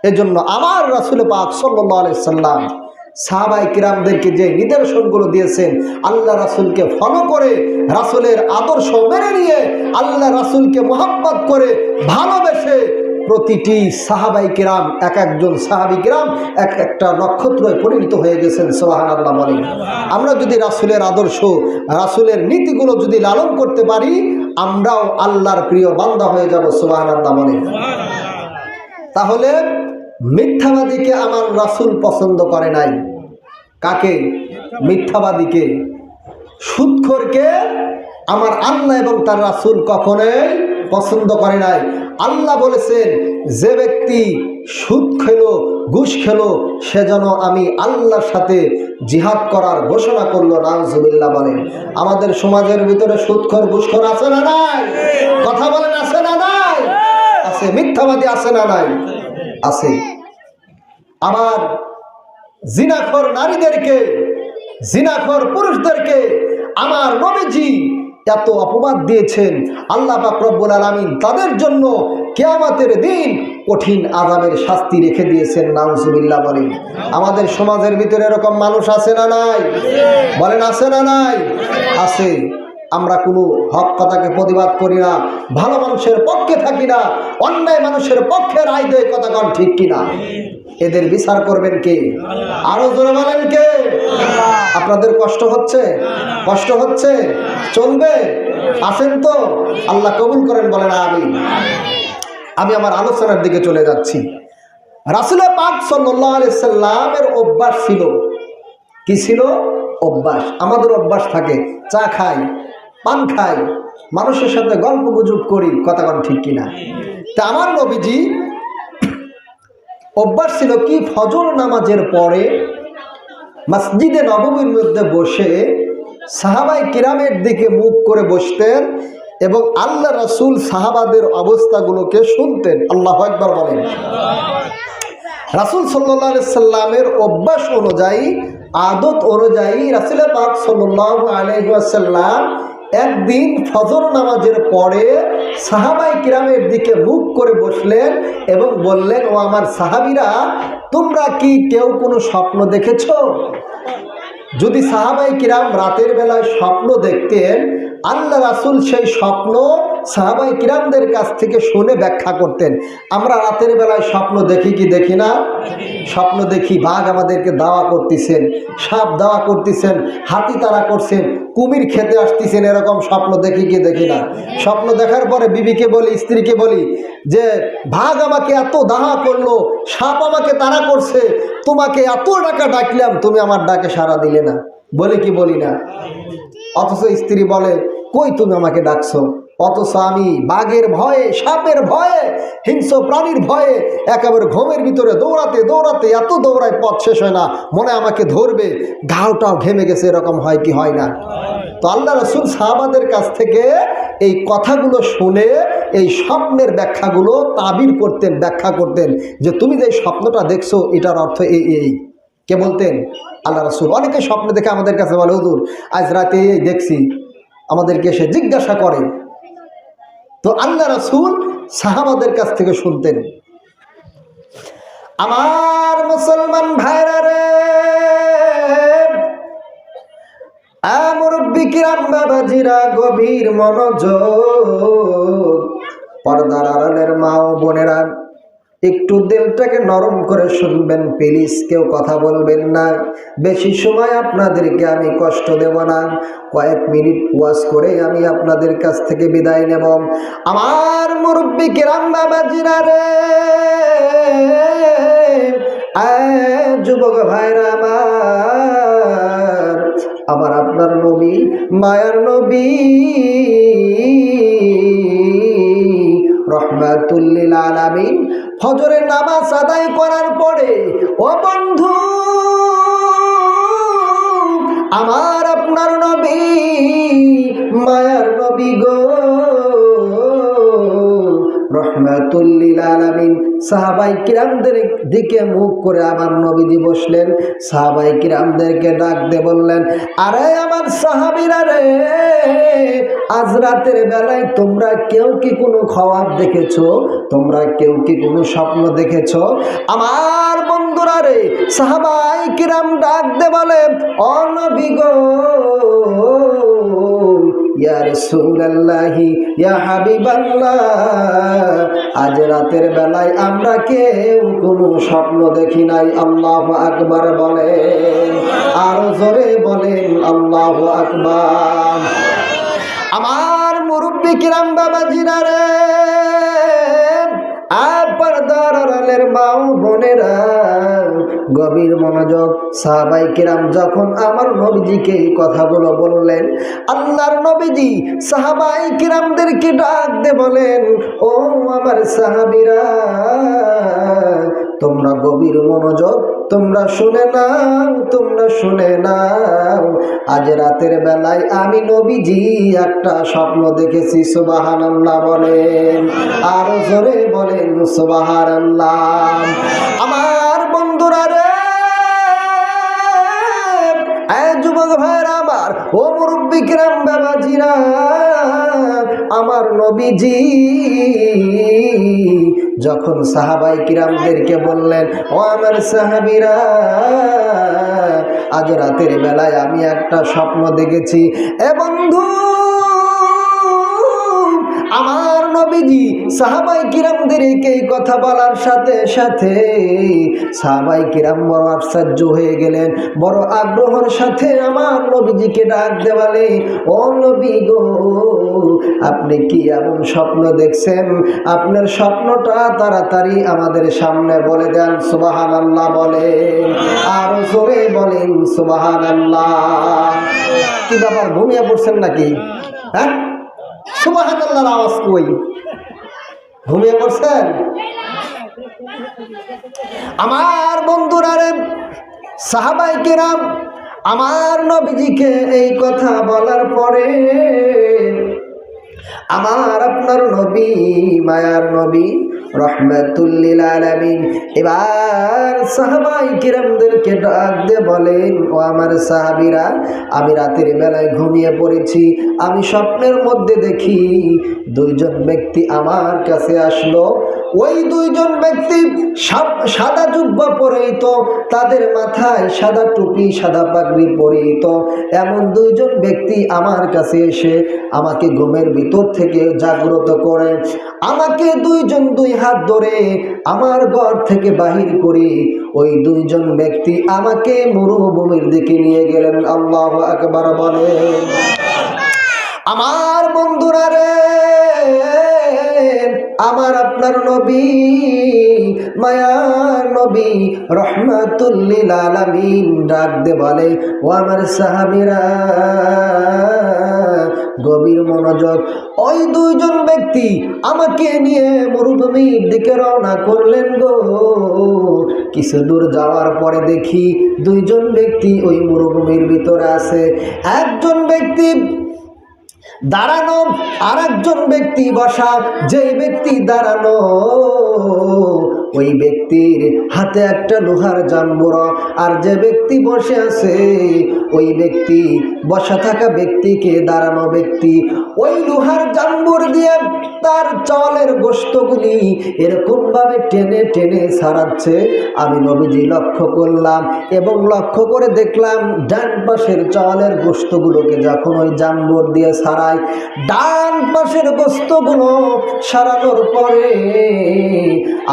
এজন্য আমার রাসূল পাক সাল্লাল্লাহু আলাইহি সাল্লাম সাহাবায়ে কিরামদেরকে যে নিদর্শনগুলো দিয়েছেন, আল্লাহ রাসূলকে ফলো করে, রাসূলের আদর্শ মেনে নিয়ে, আল্লাহ রাসূলকে মহব্বত করে ভালোবেসে প্রতিটি সাহাবায়ে কিরাম, এক একজন সাহাবী কিরাম এক একটা নক্ষত্রে পরিণত হয়ে গেছেন। সুবহানাল্লাহ বলেন। আমরা যদি রাসূলের আদর্শ, রাসূলের নীতিগুলো যদি লালন করতে পারি, আমরাও আল্লাহর প্রিয় বান্দা হয়ে যাব। সুবহানাল্লাহ বলেন। তাহলে মিথ্যাবাদীকে আমার রাসূল পছন্দ করে নাই। কাকে? মিথ্যাবাদীকে। সুদখোরকে আমার আল্লাহ এবং তার রাসূল কখনোই পছন্দ করে নাই। আল্লাহ বলেছেন, যে ব্যক্তি সুদ খেলো, ঘুষ খেলো, সে যেন আমি আল্লাহর সাথে জিহাদ করার ঘোষণা করলো। নাউজুবিল্লাহ বলেন। আমাদের সমাজের ভিতরে সুদখোর, ঘুষখোর আছে না নাই? কথা বলেন আছে না নাই? আছে। মিথ্যাবাদী আছে না নাই? আছে। আবার জিনাখোর নারীদেরকে, জিনাখোর পুরুষদেরকে আমার নবীজি এত অপবাদ দিয়েছেন, আল্লাহ পাক রব্বুল আলামিন তাদের জন্য কিয়ামতের দিন কঠিন আযাবের শাস্তি রেখে দিয়েছেন। নাউজুবিল্লাহ বলেন। আমাদের সমাজের ভিতরে এরকম মানুষ আছে না নাই? বলেন আছে না নাই? আছে। আমরা কোনো হক কথাকে প্রতিবাদ করি না, ভালো মানুষের পক্ষে থাকি না, অন্যায় মানুষের পক্ষে রায় দেয়, কথা কন ঠিক কিনা? এদের বিচার করবেন কে? আরো জোরে বলেন কে? আপনাদের কষ্ট হচ্ছে? কষ্ট হচ্ছে? চলবে? আছেন তো? আল্লাহ কবুল করেন, বলেন আমিন। আমি আমার আলোচনার দিকে চলে যাচ্ছি। রাসূল পাক সাল্লাল্লাহু আলাইহি সাল্লামের অভ্যাস ছিল। কি ছিল? অভ্যাস। আমাদের অভ্যাস থাকে, চা খাই, পান খাই, মানুষের সাথে গল্প গুজব করি, কথা কোন ঠিক কিনা? তা আমার নবীজি অভ্যাস ছিল কি, ফজর নামাজের পরে মসজিদে নববীর মধ্যে বসে সাহাবায়ে কিরামের দিকে মুখ করে বসতেন এবং আল্লাহ রাসূল সাহাবাদের অবস্থাগুলোকে শুনতেন। আল্লাহু আকবার বলেন। রাসূল সাল্লাল্লাহু আলাইহি সাল্লামের অভ্যাস অনুযায়ী, আদত অনুযায়ী রাসূল পাক সাল্লাল্লাহু আলাইহি ওয়াসাল্লাম একদিন ফজর নামাজের পরে সাহাবায়ে কিরামের দিকে মুখ করে বসলেন এবং বললেন, ও আমার সাহাবীরা, তোমরা কি কেউ কোনো স্বপ্ন দেখেছো? যদি সাহাবায়ে কিরাম রাতের বেলায় স্বপ্ন দেখতেন, আল্লাহ রাসূল সেই স্বপ্ন সাহাবায়ে কিরামদের কাছ থেকে শুনে ব্যাখ্যা করতেন। আমরা রাতের বেলায় স্বপ্ন দেখি কি দেখি না? স্বপ্ন দেখি বাঘ আমাদেরকে দাওয়া করতেছেন, সাপ দাওয়া করতেছেন, হাতি তাড়া করছেন, কুমির খেতে আসতেছেন, এরকম স্বপ্ন দেখি কি দেখি না? স্বপ্ন দেখার পরে বিবিকে বলি, স্ত্রীকে বলি যে বাঘ আমাকে এত দাওয়া করলো, সাপ আমাকে তাড়া করছে, তোমাকে এত ডাকা ডাকলাম, তুমি আমার ডাকে সাড়া দিলে না। বলি কি বলি না? অথচ স্ত্রী বলে, কই তুমি আমাকে ডাকছো? অথচ আমি বাঘের ভয়ে, সাপের ভয়ে, হিংস্র প্রাণীর ভয়ে একেবারে ঘুমের ভিতরে দৌড়াতে দৌড়াতে এত দৌড়ায়, পথ শেষ হয় না, মনে আমাকে ধরবে, ঘাওটাও ঘেমে গেছে, এরকম হয় কি হয় না? তো আল্লাহ রাসূল সাহাবাদের কাছ থেকে এই কথাগুলো শুনে এই স্বপ্নের ব্যাখ্যাগুলো তাবির করতেন, ব্যাখ্যা করতেন, যে তুমি যে স্বপ্নটা দেখছো এটার অর্থ এই এই। কে বলতেন? আল্লাহ রাসূল। অনেকে স্বপ্ন দেখে আমাদের কাছে বলে, হুজুর আজ রাতে এই দেখছি, আমাদেরকে এসে জিজ্ঞাসা করে। তো আল্লাহ রাসূল সাহাবাদের কাছ থেকে শুনতেন। আমার মুসলমান ভাইরা রে, মুরব্বি কিরাম বাবাজিরা, গভীর মনোযোগ, পর্দার আড়ালের মা ও বোনেরা, একটু দিলটাকে নরম করে শুনবেন প্লিজ, কেউ কথা বলবেন না। বেশি সময় আপনাদেরকে আমি কষ্ট দেব না, কয়েক মিনিট ওয়াজ করে আমি আপনাদের কাছ থেকে বিদায় নেব। আমার মুরব্বি কিরাম বাবাজিরা রে, যুবক ভাইরা আমার আপনার নবী, মায়ার নবী রহমাতুল লিল আলামিন ফজরের নামাজ আদায় করার পরে, ও বন্ধু, আমার আপনার নবী, মায়ার নবী গো রহমাতুল লিল আলামিন সাহাবায়ে কিরামদের দিকে মুখ করে আমার নবীজি বসলেন। সাহাবায়ে কিরামদেরকে ডাক দিয়ে বললেন, আরে আমার সাহাবীরা রে, আজ রাতের বেলায় তোমরা কেউ কি কোনো খ্বাব দেখেছো? তোমরা কেউ কি কোনো স্বপ্ন দেখেছো? আমার বন্ধুরা রে, সাহাবায়ে কিরাম ডাক দিয়ে বলে, ও নবী গো, ইয়া রাসূলুল্লাহি, ইয়া হাবিবাল্লাহ, আজ রাতের বেলায় আমরা কেউ কোনো স্বপ্ন দেখি নাই। আল্লাহু আকবার বলেন, আরো জোরে বলেন আল্লাহু আকবার। আমার মুরব্বি কিরাম বাবাজিরা রে, পর্দার আড়ালের মা ও বোনেরা, গভীর মনোযোগ। সাহাবায়ে কিরাম যখন আমার নবীজিকে এই কথাগুলো বললেন, আল্লাহর নবীজি সাহাবায়ে কিরামদেরকে ডাক দিয়ে বলেন, ও আমার সাহাবীরা, তোমরা গভীর মনোযোগ, তোমরা শুনে নাও, তোমরা শুনে নাও। আজ রাতের বেলায় আমি নবীজি একটা স্বপ্ন দেখেছি। সুবহানাল্লাহ বলেন, আরো জোরে বলেন সুবহানাল্লাহ। আমার বন্ধুরা রে, যুবক ভাইরা আমার, ও মুরব্বি কিরাম বাবাজিরা, আমার নবীজি যখন সাহাবায়ে কিরামদেরকে বললেন, ও আমার সাহাবীরা, আজ রাতের বেলায় আমি একটা স্বপ্ন দেখেছি। এ বন্ধু, আমার নবীজি সাহাবায়ে কিরামদেরকে এই কথা বলার সাথে সাথে সাহাবায়ে কিরাম বড় আশ্চর্য হয়ে গেলেন। বড় আগ্রহের সাথে আমার নবীজিকে ডাক দেওয়ালে, ও নবী গো, আপনি কি এমন স্বপ্ন দেখছেন? আপনার স্বপ্নটা তাড়াতাড়ি আমাদের সামনে বলে দেন। সুবহানাল্লাহ বলেন, আরো জোরে বলেন সুবহানাল্লাহ। কি ব্যাপার, ঘুমিয়ে পড়ছেন নাকি? হ্যাঁ, সুবহানাল্লাহর আওয়াজ কই? ঘুমিয়ে পড়ছেন? আমার বন্ধুরা রে, সাহাবায়ে কেরাম আমার নবীজিকে এই কথা বলার পরে আমার আপনার নবী, মায়ার নবী রহমাতুল লিল আলামিন এবার সাহাবায়ে কিরামদেরকে ডাক দিয়ে বলেন, ও আমার সাহাবীরা, আমি রাতের বেলায় ঘুমিয়ে পড়েছি। আমি স্বপ্নের মধ্যে দেখি দুইজন ব্যক্তি আমার কাছে আসলো। ওই দুইজন ব্যক্তি সাদা জুব্বা পরিহিত, তাদের মাথায় সাদা টুপি, সাদা পাগড়ি পরিহিত। এমন দুইজন ব্যক্তি আমার কাছে এসে আমাকে ঘুমের ভিতর থেকে জাগ্রত করে, আমাকে দুইজন দুই হাত ধরে আমার ঘর থেকে বাহির করে ওই দুইজন ব্যক্তি আমাকে মরুভূমির দিকে নিয়ে গেলেন। আল্লাহু আকবার বলেন। আমার বন্ধুরা রে, আমার আপনার নবী, মায়ার নবী রহমাতুল লিল আলামিন ডাক দে বলে, ও আমার সাহাবীরা, গভীর মনোযোগ। ওই দুইজন ব্যক্তি আমাকে নিয়ে মরুভূমির দিকে রওনা করলেন গো। কিছু দূর যাওয়ার পরে দেখি দুইজন ব্যক্তি ওই মরুভূমির ভিতরে আছে। একজন ব্যক্তি দাঁড়ানো, আর একজন ব্যক্তি বসা। যে ব্যক্তি দাঁড়ানো ওই ব্যক্তির হাতে একটা লোহার জাম্বুরা, আর যে ব্যক্তি বসে আছে ওই ব্যক্তি, বসা থাকা ব্যক্তিকে দাঁড়ানো ব্যক্তি ওই লোহার জাম্বুর দিয়ে তার চালের গোশতগুলি এরকম ভাবে টেনে টেনে ছাড়াচ্ছে। আমি নবীজি লক্ষ্য করলাম এবং লক্ষ্য করে দেখলাম ডান পাশের চালের গোশতগুলোকে যখন ওই জাম্বুর দিয়ে ছাড়ায়, ডান পাশের গোশতগুলো সারানোর পরে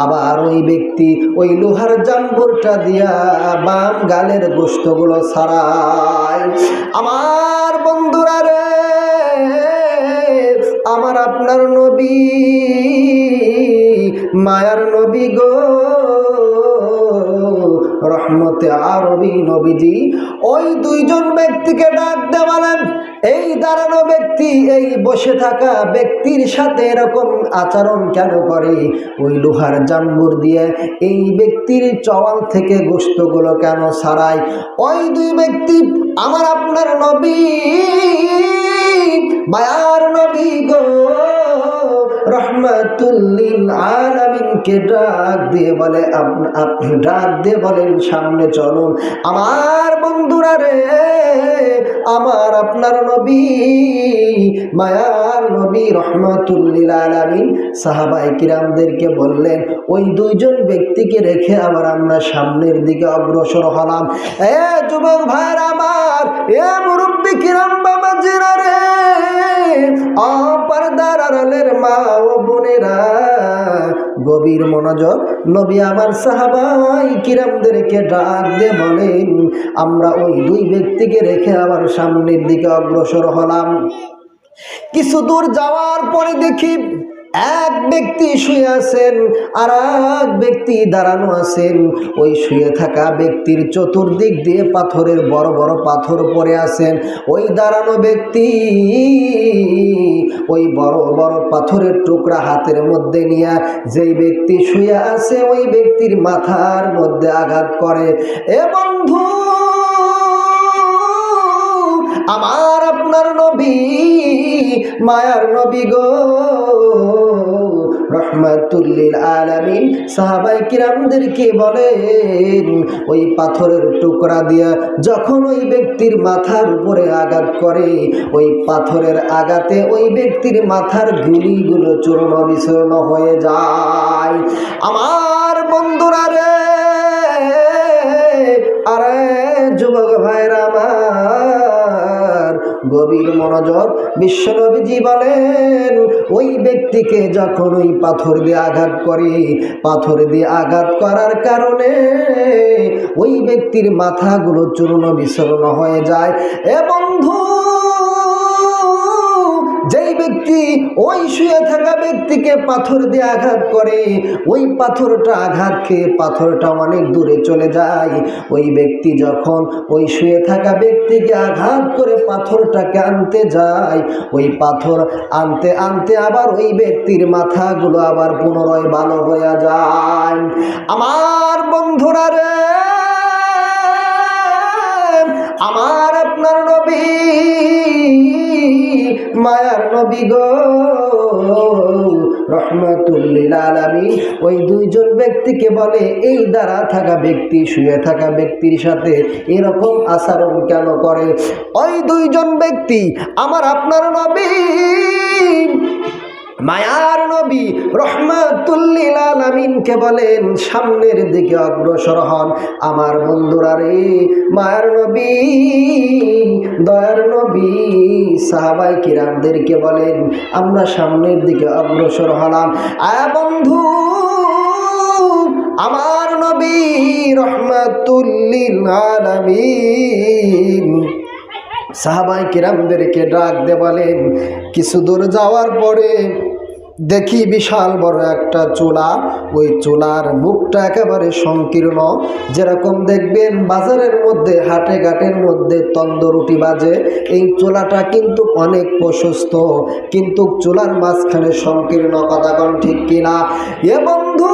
আবার ওই ব্যক্তি ওই লোহার জাম্বুরটা দিয়া বাম গালের গোশতগুলো ছাড়ায়। আমার বন্ধুরা রে, আমার আপনার নবী, মায়ার নবী গো রহমতে আরবি নবীজি ওই দুইজন ব্যক্তিকে ডাক দেওয়ালেন, এই দাঁড়ানো ব্যক্তি এই বসে থাকা ব্যক্তির সাথে এরকম আচরণ কেন করে? ওই লোহার জাম্বুর দিয়ে এই ব্যক্তির চওয়াল থেকে গোশতগুলো কেন ছাড়ায়? ওই দুই ব্যক্তি আমার আপনার নবী, মায়ার নবী গো রহমাতুল লিল আলামিনকে ডাক দিয়ে বলে, ডাক দিয়ে বলেন, সামনে চলুন। আমার বন্ধুরা রে, আমার আপনার নবী, মায়ার নবী রহমাতুল লিল আলামিন সাহাবায়ে কিরামদেরকে বললেন, ওই দুইজন ব্যক্তিকে রেখে আবার আমরা সামনের দিকে অগ্রসর হলাম। এ যুবক ভাইরা আমার, এ মুরব্বি কিরাম বাবাজিরা রে, পর্দার আড়ালের মা ও বোনেরা, গভীর মনোযোগ। নবী আমার সাহাবায়ে কিরামদেরকে ডাক দিয়ে বলেন, আমরা ওই দুই ব্যক্তিকে রেখে আবার সামনের দিকে অগ্রসর হলাম। কিছু দূর যাওয়ার পরে দেখি এক ব্যক্তি শুয়ে আছেন, আর এক ব্যক্তি দাঁড়ানো আছেন। ওই শুয়ে থাকা ব্যক্তির চতুর্দিক দিয়ে পাথরের বড় বড় পাথর পড়ে আছেন। ওই দাঁড়ানো ব্যক্তি ওই বড় বড় পাথরের টুকরা হাতের মধ্যে নিয়ে যেই ব্যক্তি শুয়ে আছে ওই ব্যক্তির মাথার মধ্যে আঘাত করে। এ বন্ধু, আমার আপনার নবী, মায়ার নবী গো রহমাতুল লিল আলামিন সাহাবায়ে কিরামদেরকে বলেন, ওই পাথরের টুকরা দিয়া যখন ওই ব্যক্তির মাথার উপরে আঘাত করে, ওই পাথরের আঘাতে ওই ব্যক্তির মাথার গুলিগুলো চূর্ণ বিচূর্ণ হয়ে যায়। আমার বন্ধুরা রে, আরে যুবক ভাইরা আমার, গভীর মনোযোগ। বিশ্বনবীজি বলেন, ওই ব্যক্তিকে যখন ওই পাথর দিয়ে আঘাত করে, পাথর দিয়ে আঘাত করার কারণে ওই ব্যক্তির মাথাগুলো চূর্ণ বিচূর্ণ হয়ে যায়। এ বন্ধু, যেই ব্যক্তি ব্যক্তি ওই শুয়ে থাকা ব্যক্তিকে পাথর দিয়ে আঘাত করে, ওই পাথরটা আঘাত খেয়ে পাথরটা অনেক দূরে চলে যায়। ওই ব্যক্তি যখন ওই শুয়ে থাকা ব্যক্তিকে আঘাত করে পাথরটাকে আনতে যায়, ওই পাথর আনতে আনতে আবার ওই ব্যক্তির মাথাগুলো আবার পুনরায় ভালো হয়ে যায়। আমার বন্ধুরা রে, আমার আপনার নবী, মায়ার নবী গো, রহমাতুল লিল আলামিন ওই দুইজন ব্যক্তিকে বলে, এই দাঁড়া থাকা ব্যক্তি শুয়ে থাকা ব্যক্তির সাথে এরকম আচরণ কেন করে? ওই দুইজন ব্যক্তি আমার আপনার নবী, মায়ার নবী রহমাতুল লিল আলামিনকে বলেন, সামনের দিকে অগ্রসর হন। আমার বন্ধুরা রে, মায়ার নবী, দয়ার নবী সাহাবায়ে কিরামদেরকে বলেন, আমরা সামনের দিকে অগ্রসর হলাম। বন্ধু, আমার নবী রহমাতুল লিল আলামিন সাহাবায়ে কিরামদেরকে ডাক দিয়ে বলেন, কিছু দূর যাওয়ার পরে দেখি বিশাল বড় একটা চুলা। ওই চুলার মুখটা একেবারে সংকীর্ণ, যেরকম দেখবেন বাজারের মধ্যে হাটে ঘাটের মধ্যে তন্দুরুটি বাজে, এই চুলাটা কিন্তু অনেক প্রশস্ত, কিন্তু চুলার মাঝখানে সংকীর্ণ। কথা কোন ঠিক কিনা? এ বন্ধু,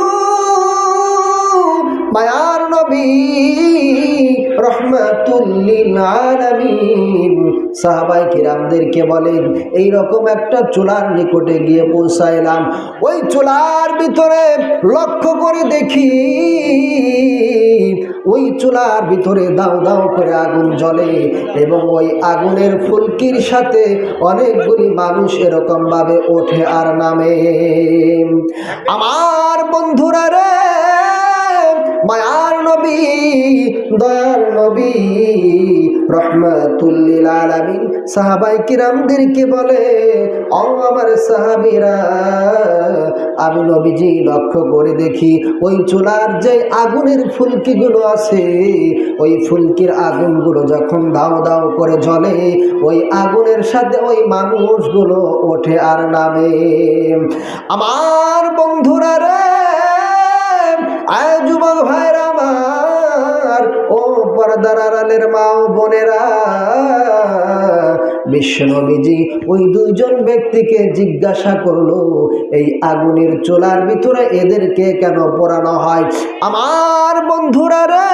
মায়ার নবী রহমাতুল লিল আলামিন সাহাবায়ে কিরামদেরকে বলেন, এই রকম একটা চুলার নিকটে গিয়ে পৌঁছাইলাম। ওই চুলার ভিতরে লক্ষ্য করে দেখি, ওই চুলার ভিতরে দাও দাও করে আগুন জ্বলে, এবং ওই আগুনের ফুলকির সাথে অনেকগুলি মানুষ এরকম ভাবে ওঠে আর নামে। আমার বন্ধুরা রে, মায়ার নবী, দয়ার নবী রহমাতুল লিল আলামিন সাহাবায়ে কিরামদেরকে বলে, ও আমার সাহাবীরা, আমি নবীজি লক্ষ্য করে দেখি ওই চুলার যে আগুনের ফুলকিগুলো আছে, ওই ফুলকির আগুনগুলো যখন দাও দাও করে জ্বলে, ওই আগুনের সাথে ওই মানুষগুলো ওঠে আর নামে। আমার বন্ধুরা রে, আয় যুবক ভাইরা আমার, ও পর্দার আড়ালের মা ও বোনেরা, বিশ্বনবীজি ওই দুইজন ব্যক্তিকে জিজ্ঞাসা করলো, এই আগুনের চুলার ভিতরে এদেরকে কেন পোড়ানো হয়? আমার বন্ধুরা রে,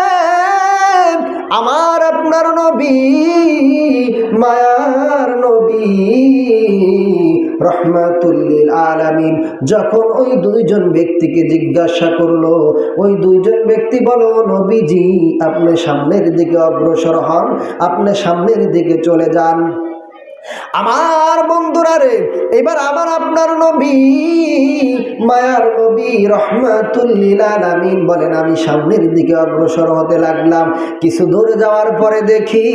আমার আপনার নবী, মায়ার নবী রহমাতুল লিল আলামিন যখন ওই দুইজন ব্যক্তিকে জিজ্ঞাসা করলো, ওই দুইজন ব্যক্তি বলো, নবীজি আপনি সামনের দিকে অগ্রসর হন, আপনি সামনের দিকে চলে যান। আমার বন্ধুরা রে, এবার আমার আপনার নবী, মায়ার নবী রহমাতুল লিল আলামিন বলেন, আমি সামনের দিকে অগ্রসর হতে লাগলাম। কিছু দূর যাওয়ার পরে দেখি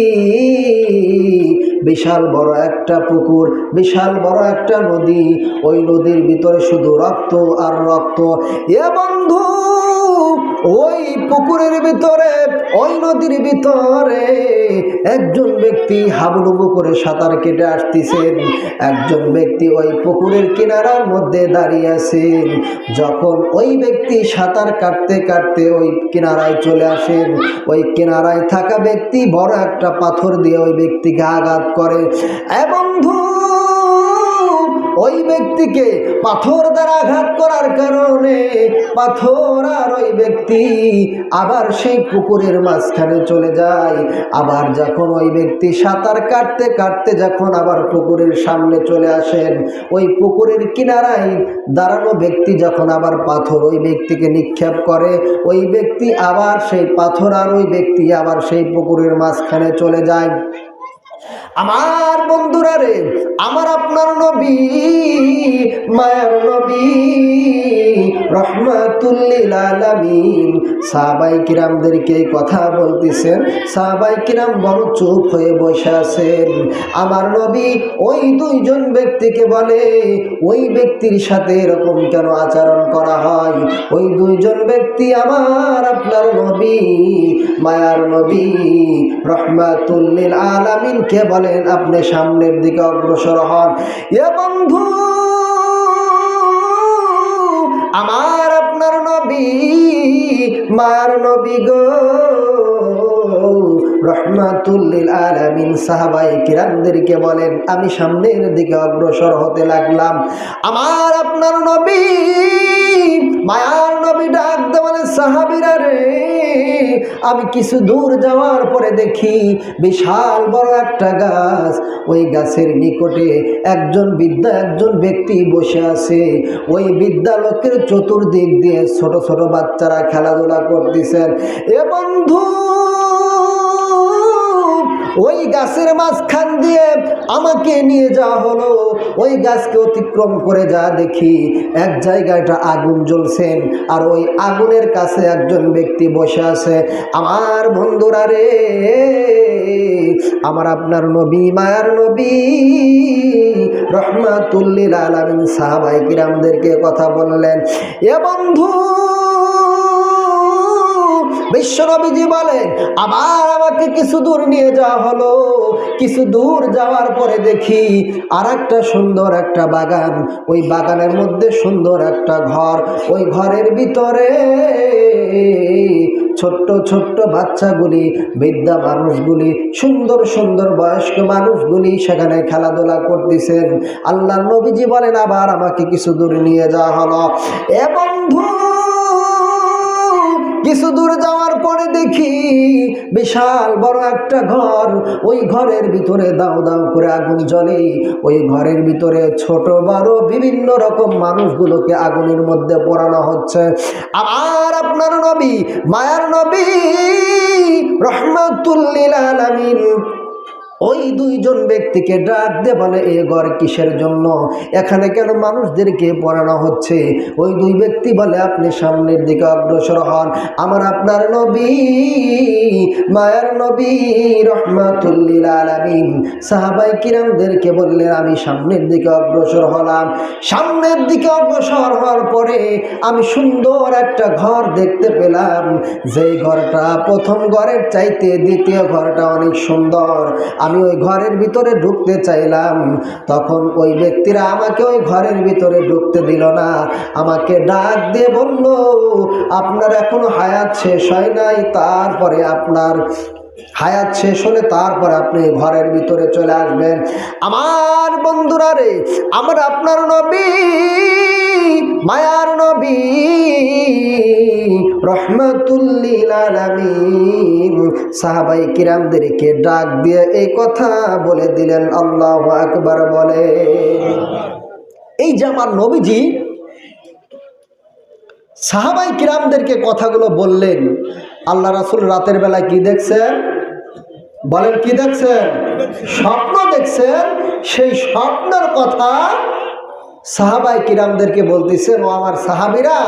বিশাল বড় একটা পুকুর, বিশাল বড় একটা নদী, ওই নদীর ভিতরে শুধু রক্ত আর রক্ত। এ বন্ধু, ওই পুকুরের ভিতরে, ওই নদীর ভিতরে একজন ব্যক্তি হাবুডুবু করে সাঁতার কেটে আসতেছেন, একজন ব্যক্তি ওই পুকুরের কিনারার মধ্যে দাঁড়িয়ে আছেন। যখন ওই ব্যক্তি সাঁতার কাটতে কাটতে ওই কিনারায় চলে আসেন, ওই কিনারায় থাকা ব্যক্তি বড় একটা পাথর দিয়ে ওই ব্যক্তিকে আঘাত করে। বন্ধু, ওই ব্যক্তিকে পাথর দ্বারা আঘাত করার কারণে পাথর আর ওই ব্যক্তি আবার সেই পুকুরের মাঝখানে চলে যায়। আবার যখন ওই ব্যক্তি সাঁতার কাটতে কাটতে যখন আবার পুকুরের সামনে চলে আসেন, ওই পুকুরের কিনারায় দাঁড়ানো ব্যক্তি যখন আবার পাথর ওই ব্যক্তিকে নিক্ষেপ করে, ওই ব্যক্তি আবার সেই পাথর আর ওই ব্যক্তি আবার সেই পুকুরের মাঝখানে চলে যায়। আমার বন্ধুরা রে, আমার আপনার নবী, মায়ার নবী রহমাতুল লিল আলামিন। সাহাবায়ে কিরামদেরকে কথা বলতেছেন, সাহাবায়ে কিরাম বড় চুপ হয়ে বসে আছেন। আমার নবী ওই দুইজন ব্যক্তিকে বলে, ওই ব্যক্তির সাথে এরকম কেন আচরণ করা হয়? ওই দুইজন ব্যক্তি আমার আপনার নবী, মায়ার নবী রহমাতুল লিল আলামিন কে বলেন, আপনি সামনের দিকে অগ্রসর হন। এ বন্ধু, আমার আপনার নবী, মায়ার নবী গো রহমাতুল লিল আলামিন সাহাবায়ে কিরামদেরকে বলেন, আমি সামনের দিকে অগ্রসর হতে লাগলাম। আমার আপনার নবী, মায়ার নবী ডাক দিয়ে বলেন, সাহাবীরা রে, আমি কিছু দূর যাওয়ার পরে দেখি বিশাল বড় একটা গাছ। ওই গাছের নিকটে একজন ব্যক্তি বসে আছে। ওই বিদ্যালয়ের চতুর্দিক দিয়ে ছোট ছোট বাচ্চারা খেলাধুলা করতেছেন। এ বন্ধু, ওই গাছের মাঝখান দিয়ে আমাকে নিয়ে যাওয়া হলো। ওই গাছকে অতিক্রম করে যা দেখি এক জায়গাটা আগুন জ্বলছেন, আর ওই আগুনের কাছে একজন ব্যক্তি বসে আছে। আমার বন্ধুরা রে, আমার আপনার নবী, মায়ার নবী রহমাতুল লিল আলামিন সাহাবায়ে কিরামদেরকে কথা বললেন। এ বন্ধু, বিশ্বনবীজি বলেন, আবার আমাকে কিছু দূর নিয়ে যাওয়া হলো। কিছু দূর যাওয়ার পরে দেখি আর একটা সুন্দর একটা বাগান। ওই বাগানের মধ্যে সুন্দর একটা ঘর। ওই ঘরের ভিতরে ছোট্ট ছোট্ট বাচ্চাগুলি, বৃদ্ধা মানুষগুলি, সুন্দর সুন্দর বয়স্ক মানুষগুলি সেখানে খেলাধুলা করতেছেন। আল্লাহর নবীজি বলেন, আবার আমাকে কিছু দূর নিয়ে যাওয়া হলো। এ বন্ধু, কিছু দূর যাওয়ার পরে দেখি বিশাল বড় একটা ঘর। ওই ঘরের ভিতরে দাও দাও করে আগুন জ্বলে। ওই ঘরের ভিতরে ছোট বড় বিভিন্ন রকম মানুষগুলোকে আগুনের মধ্যে পোড়ানো হচ্ছে। আবার আপনার নবী, মায়ার নবী রহমাতুল লিল আলামিন ওই দুইজন ব্যক্তিকে ডাক দিয়ে বলে, এ ঘর কিসের জন্য? এখানে কেন মানুষদেরকে পড়ানো হচ্ছে? ওই দুই ব্যক্তি বলে, আপনি সামনের দিকে অগ্রসর হন। আমার আপনার নবী, মায়ার নবী রহমাতুল লিল আলামিন সাহাবায়ে কিরামদেরকে বললেন, আমি সামনের দিকে অগ্রসর হলাম। সামনের দিকে অগ্রসর হওয়ার পরে আমি সুন্দর একটা ঘর দেখতে পেলাম। যে ঘরটা প্রথম ঘরের চাইতে দ্বিতীয় ঘরটা অনেক সুন্দর। আমি ওই ঘরের ভিতরে ঢুকতে চাইলাম, তখন ওই ব্যক্তিরা আমাকে ওই ঘরের ভিতরে ঢুকতে দিল না। আমাকে ডাক দিয়ে বলল, আপনার এখনো হায়াত শেষ হয় নাই, তারপরে আপনার হায়াত শেষ হলে তারপরে আপনি ঘরের ভিতরে চলে আসবেন। আমার বন্ধুরা রে, আমার আপনার নবী, মায়ার নবী রহমাতুল লিল আলামিন সাহাবায়ে কিরামদেরকে ডাক দিয়ে এই কথা বলে দিলেন। আল্লাহু আকবার বলে। এই যে আমার নবীজি সাহাবায়ে কিরামদেরকে কথাগুলো বললেন, আল্লাহ রাসূল রাতের বেলা কি দেখছেন? বলেন, কি দেখছেন? স্বপ্ন দেখছেন। সেই স্বপ্নের কথা সাহাবায়ে কিরামদেরকে বলতেছেন, ও আমার সাহাবীরা,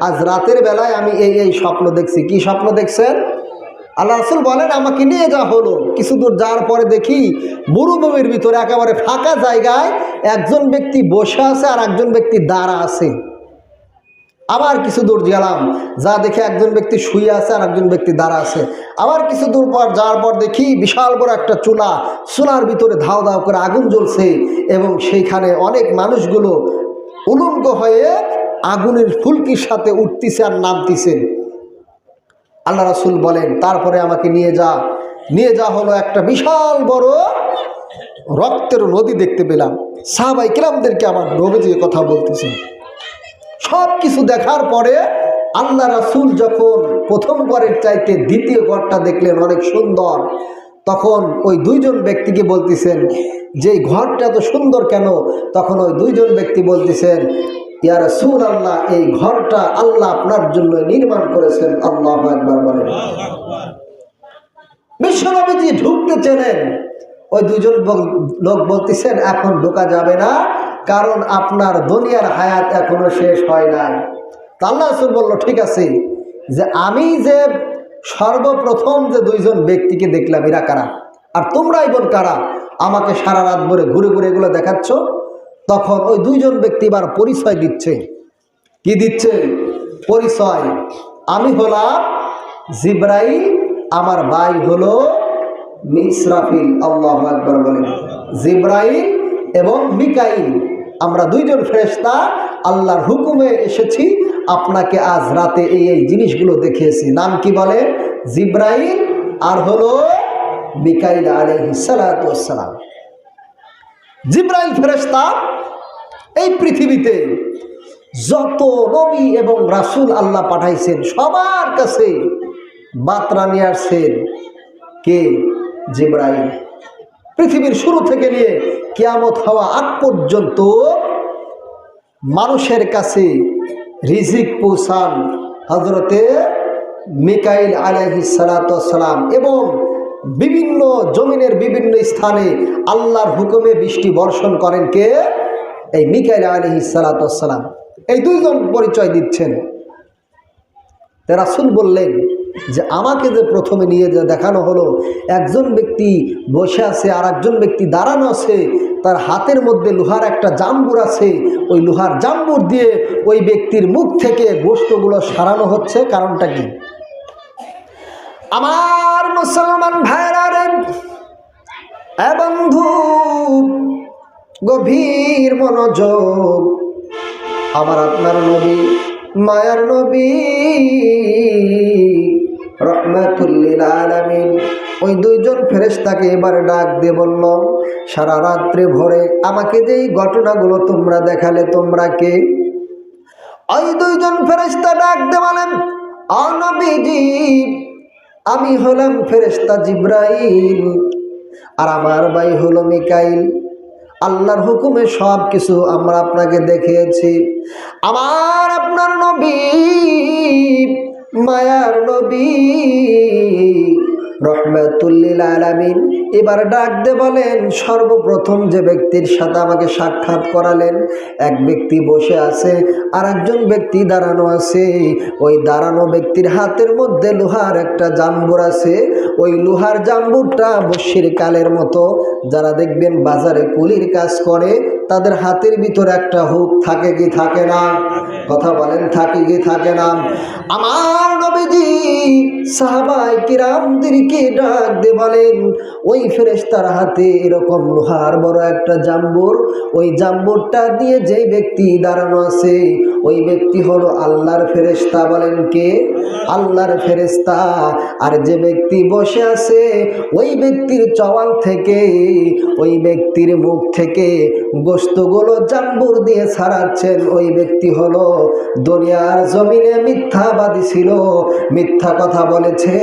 আজ রাতের বেলায় আমি এই স্বপ্ন দেখছি। কি স্বপ্ন দেখছেন? আল্লাহ রাসূল বলেন, আমাকে নিয়ে যাওয়া হলো। কিছু দূর যাওয়ার পরে দেখি মরুভূমির ভিতরে একেবারে ফাঁকা জায়গায় একজন ব্যক্তি বসে আছে আর একজন ব্যক্তি দাঁড়া আছে। আবার কিছু দূর গেলাম, যা দেখে একজন ব্যক্তি শুয়ে আছে আর একজন ব্যক্তি দাঁড়া আছে। আবার কিছু দূর পর যাওয়ার পর দেখি বিশাল বড় একটা চুলা, চুলার ভিতরে ধাও ধাও করে আগুন জ্বলছে এবং সেইখানে অনেক মানুষগুলো উলঙ্গ হয়ে আগুনের ফুলকির সাথে উঠতেছে আর নামতেছে। আল্লাহ রাসূল বলেন, তারপরে আমাকে নিয়ে যাওয়া হলো একটা বিশাল বড় রক্তের নদী দেখতে পেলাম। সাহাবায়ে কিরামদেরকে আমার নবীজি কথা বলতেছেন। সব কিছু দেখার পরে আল্লাহ রাসূল যখন প্রথম ঘরের চাইতে দ্বিতীয় ঘরটা দেখলেন অনেক সুন্দর, তখন ওই দুইজন ব্যক্তিকে বলতেছেন যে এই ঘরটা এত সুন্দর কেন? তখন ওই দুইজন ব্যক্তি বলতেছেন, ইয়া রাসূলুল্লাহ, এই ঘরটা আল্লাহ আপনার জন্য নির্মাণ করেছেন। আল্লাহু আকবার বলেন। বিশ্বনবীজি ঢুকতে চেনেন। ওই দুইজন লোক বলতেছেন, এখন ঢোকা যাবে না, কারণ আপনার দুনিয়ার হায়াত এখনো শেষ হয় নাই। তা আল্লাহ রাসূল বলল, ঠিক আছে, যে আমি যে সর্বপ্রথম যে দুইজন ব্যক্তিকে দেখলাম এরা কারা, আর তোমরাই বোন কারা, আমাকে সারা রাত ভরে ঘুরে ঘুরে এগুলো দেখাচ্ছ। তখন ওই দুইজন ব্যক্তি এবার পরিচয় দিচ্ছে। কি দিচ্ছে? পরিচয়। আমি হলাম জিব্রাইল, আমার ভাই হলো ইসরাফিল। আল্লাহু আকবার বলেন। জিব্রাইল এবং মিকাইল, আমরা দুইজন ফেরেশতা আল্লাহর হুকুমে এসেছি, আপনাকে আজ রাতে এই এই জিনিসগুলো দেখিয়েছি। নাম কি বলে? জিব্রাইল আর হলো মিকাইল আলাইহিস সালাতু ওয়াস সালাম। জিব্রাইল ফেরেশতা এই পৃথিবীতে যত নবী এবং রাসূল আল্লাহ পাঠাইছেন সবার কাছে বার্তা নিয়ে আসছেন কে? জিব্রাইল। পৃথিবীর শুরু থেকে নিয়ে কিয়ামত হওয়া আগ পর্যন্ত মানুষের কাছে রিজিক পৌঁছান হযরতে মিকাইল আলাইহিস সালাতু ওয়াস সালাম, এবং বিভিন্ন জমিনের বিভিন্ন স্থানে আল্লাহর হুকুমে বৃষ্টি বর্ষণ করেন কে? এই মিকাইল আলাইহিস সালাতু ওয়াস সালাম। এই দুইজন পরিচয় দিচ্ছেন। রাসূল বললেন যে আমাকে যে প্রথমে নিয়ে যে দেখানো হলো, একজন ব্যক্তি বসে আছে আর একজন ব্যক্তি দাঁড়ানো আছে, তার হাতের মধ্যে লোহার একটা জাম্বুর আছে, ওই লোহার জাম্বুর দিয়ে ওই ব্যক্তির মুখ থেকে গোশতগুলো সারানো হচ্ছে। কারণটা কি? আমার মুসলমান ভাইরা রে, বন্ধু, গভীর মনোযোগ। আমার আপনার নবী, মায়ার নবী রহমাতুল লিল আলামিন ওই দুইজন ফেরেশতাকে এবার ডাক দিয়ে বলল, সারা রাত্রে ভরে আমাকে যেই ঘটনাগুলো তোমরা দেখালে, তোমরা কে? ওই দুইজন ফেরেশতা ডাক দিয়ে বলেন, ও নবীজি, আমি হলাম ফেরেশতা জিব্রাইল, আর আমার ভাই হলো মিকাইল। আল্লাহর হুকুমে সব কিছু আমরা আপনাকে দেখিয়েছি। আমার আপনার নবী, মায়ার নবী রহমাতুল লিল আলামিন এবার ডাক দিয়ে বলেন, সর্বপ্রথম যে ব্যক্তির সাথে আমাকে সাক্ষাৎ করালেন, এক ব্যক্তি বসে আছে আর একজন ব্যক্তি দাঁড়ানো আছে। ওই দাঁড়ানো ব্যক্তির হাতের মধ্যে লোহার একটা জাম্বুর আছে। ওই লোহার জাম্বুরটা বর্ষির কালের মতো। যারা দেখবেন বাজারে কুলির কাজ করে, তাদের হাতের ভিতরে একটা হুক থাকে কি থাকে না? কথা বলেন, থাকে কি থাকে না? আমার নবীজি সাহাবায়ে কিরামদেরকে ডাক দিয়ে বলেন, ওই ফেরেশতার হাতে এরকম লোহার বড় একটা জাম্বুর, ওই জাম্বুরটা দিয়ে যেই ব্যক্তি দাঁড়ানো আছে ওই ব্যক্তি হলো আল্লাহর ফেরেশতা। বলেন কে? আল্লাহর ফেরেশতা। আর যে ব্যক্তি বসে আছে ওই ব্যক্তির চওয়াল থেকে, ওই ব্যক্তির মুখ থেকে গোশতগুলো জাম্বুর দিয়ে ছাড়াচ্ছেন ওই ব্যক্তি হলো দুনিয়ার জমিনে মিথ্যাবাদী ছিল, মিথ্যা কথা বলেছে।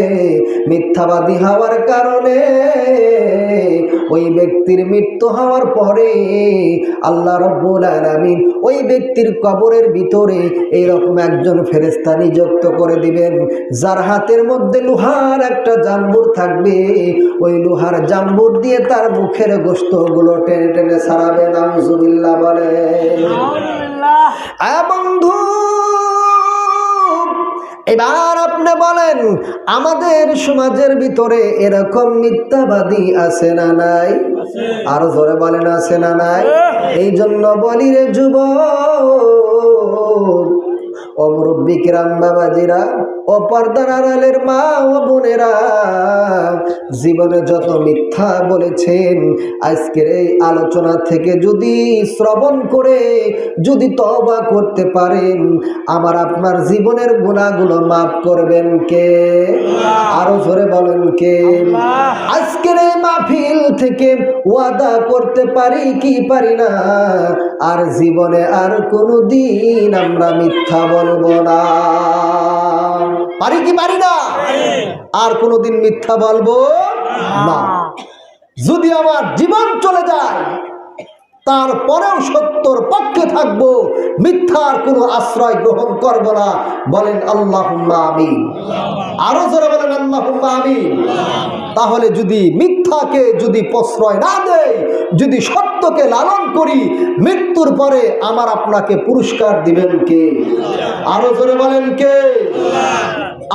মিথ্যাবাদী হওয়ার কারণে ওই ব্যক্তির মৃত্যু হওয়ার পরে আল্লাহ রাব্বুল আলামিন ওই ব্যক্তির কবরের ভিতরে এইরকম একজন ফেরেশতা নিযুক্ত করে দিবেন, যার হাতের মধ্যে লোহার একটা জাম্বুর থাকবে। ওই লোহার জাম্বুর দিয়ে তার মুখের গোশতগুলো টেনে টেনে ছাড়াবে। নাউজুবিল্লাহ বলে। বন্ধু, এবার আপনি বলেন, আমাদের সমাজের ভিতরে এরকম মিথ্যাবাদী আছে না নাই? আরো জোরে বলেন, আছে না নাই? এই জন্য বলি রে যুবক, ও মুরব্বী কিরাম বাবাজিরা, ও পর্দার আড়ালের মা ও বোনেরা, জীবনে যত মিথ্যা বলেছেন, আজকের এই আলোচনা থেকে যদি শ্রবণ করে যদি তওবা করতে পারেন, আমার আপনার জীবনের গুনাহগুলো মাফ করবেন কে? আরো জোরে বলেন কে? আজকের এই মাহফিল থেকে ওয়াদা করতে পারি কি পারি না, আর জীবনে আর কোনোদিন আমরা মিথ্যা বলবো না। পারি কি পারি না? আর কোনোদিন মিথ্যা বলবো না। যদি আমার জীবন চলে যায়, তারপরেও সত্যর পক্ষে থাকব, মিথ্যার কোনো আশ্রয় গ্রহণ করব না। বলেন আল্লাহুম্মা আমিন। আরো জোরে বলেন আল্লাহুম্মা আমিন। তাহলে যদি মিথ্যাকে যদি প্রশ্রয় না দেই, যদি সত্যকে লালন করি, মৃত্যুর পরে আমার আপনাকে পুরস্কার দিবেন কে? আরো জোরে বলেন কে?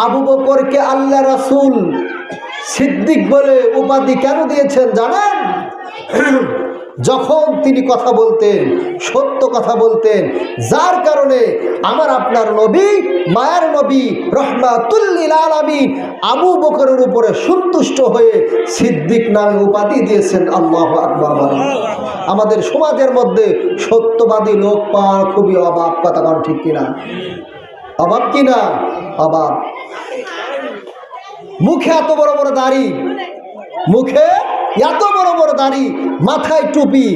আবু বকরকে আল্লাহ রাসূল সিদ্দিক বলে উপাধি কেন দিয়েছেন জানেন? যখন তিনি কথা বলতেন, সত্য কথা বলতেন, যার কারণে আমার আপনার নবী, মায়ার নবী রহমাতুল লিল আলামিন আবু বকরের উপরে সন্তুষ্ট হয়ে সিদ্দিক নামে উপাধি দিয়েছেন। আল্লাহু আকবার। আমাদের সমাজের মধ্যে সত্যবাদী লোক পাওয়া খুবই অভাব। কথা বল ঠিক কিনা? অভাব কিনা? অভাব। মুখে এত বড় বড় দাড়ি, মুখে এত বড় বড় দাড়ি, মাথায় টুপি,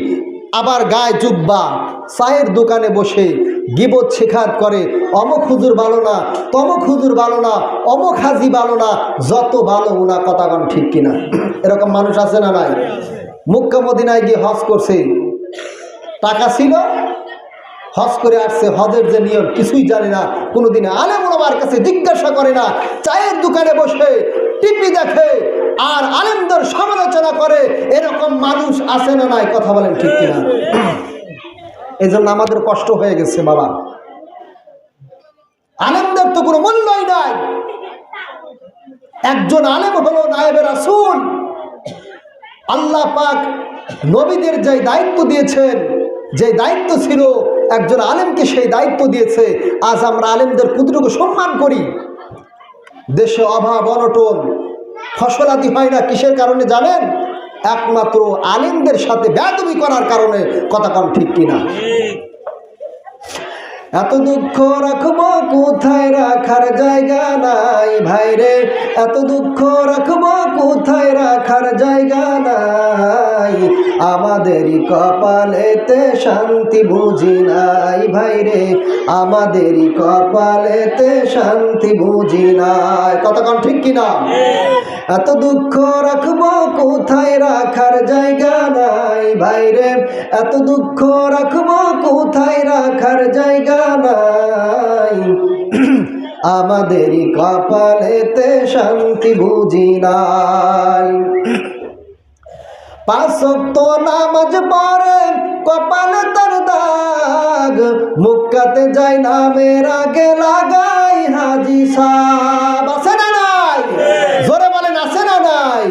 আবার গায়ে জুব্বা, চায়ের দোকানে বসে গিবত শিখাত করে, অমুক হুজুর ভালো না, তমুক হুজুর ভালো না, অমুক হাজি ভালো না, যত ভালো উনা। কথা কন ঠিক কিনা? এরকম মানুষ আছে না নাই? মক্কা মদিনায় গিয়ে হজ করছে, টাকা ছিল, হজ করে আসছে, হজের যে নিয়ম কিছুই জানে না, কোনোদিন আলেম ওলামার কাছে জিজ্ঞাসা করে না, চায়ের দোকানে বসে টিভি দেখে আর আলেমদের সমালোচনা করে। এরকম মানুষ আছে না নাই? কথা বলেন ঠিক কিনা? এই জন্য আমাদের কষ্ট হয়ে গেছে বাবা। আলেমদের তো কোনো মূল্যই নাই। একজন আলেম হলো নায়েবে রাসূল। আল্লাহ পাক নবীদের যে দায়িত্ব দিয়েছেন, যে দায়িত্ব ছিল একজন আলেমকে, সেই দায়িত্ব দিয়েছে। আজ আমরা আলেমদের কতটুকু সম্মান করি। দেশে অভাব অনটন, ফসলাদি হয় না, কিসের কারণে জানেন? একমাত্র আলেমদের সাথে বেয়াদবি করার কারণে। কথা কম ঠিক কিনা? এত দুঃখ রাখবো কোথায়, রাখার জায়গা নাই ভাইরে, এত দুঃখ রাখবো কোথায়, রাখার জায়গা নাই, আমাদেরই কপালেতে শান্তি বুঝি নাই ভাইরে, আমাদেরই কপালেতে শান্তি বুঝি নাই। কতক্ষণ ঠিক কিনা? এত দুঃখ রাখবো কোথায়, রাখার জায়গা নাই ভাইরে, এত দুঃখ রাখবো কোথায়, রাখার জায়গা নাই, আমাদেরই কপালেতে শান্তি বুঝি নাই। 5 ওয়াক্ত নামাজ পড়ে কপালে তার দাগ, মুক্কাতে যাই নামের আগে লাগাই হাজি সাহেব। আছে না নাই? জোরে বলেন আছে না নাই?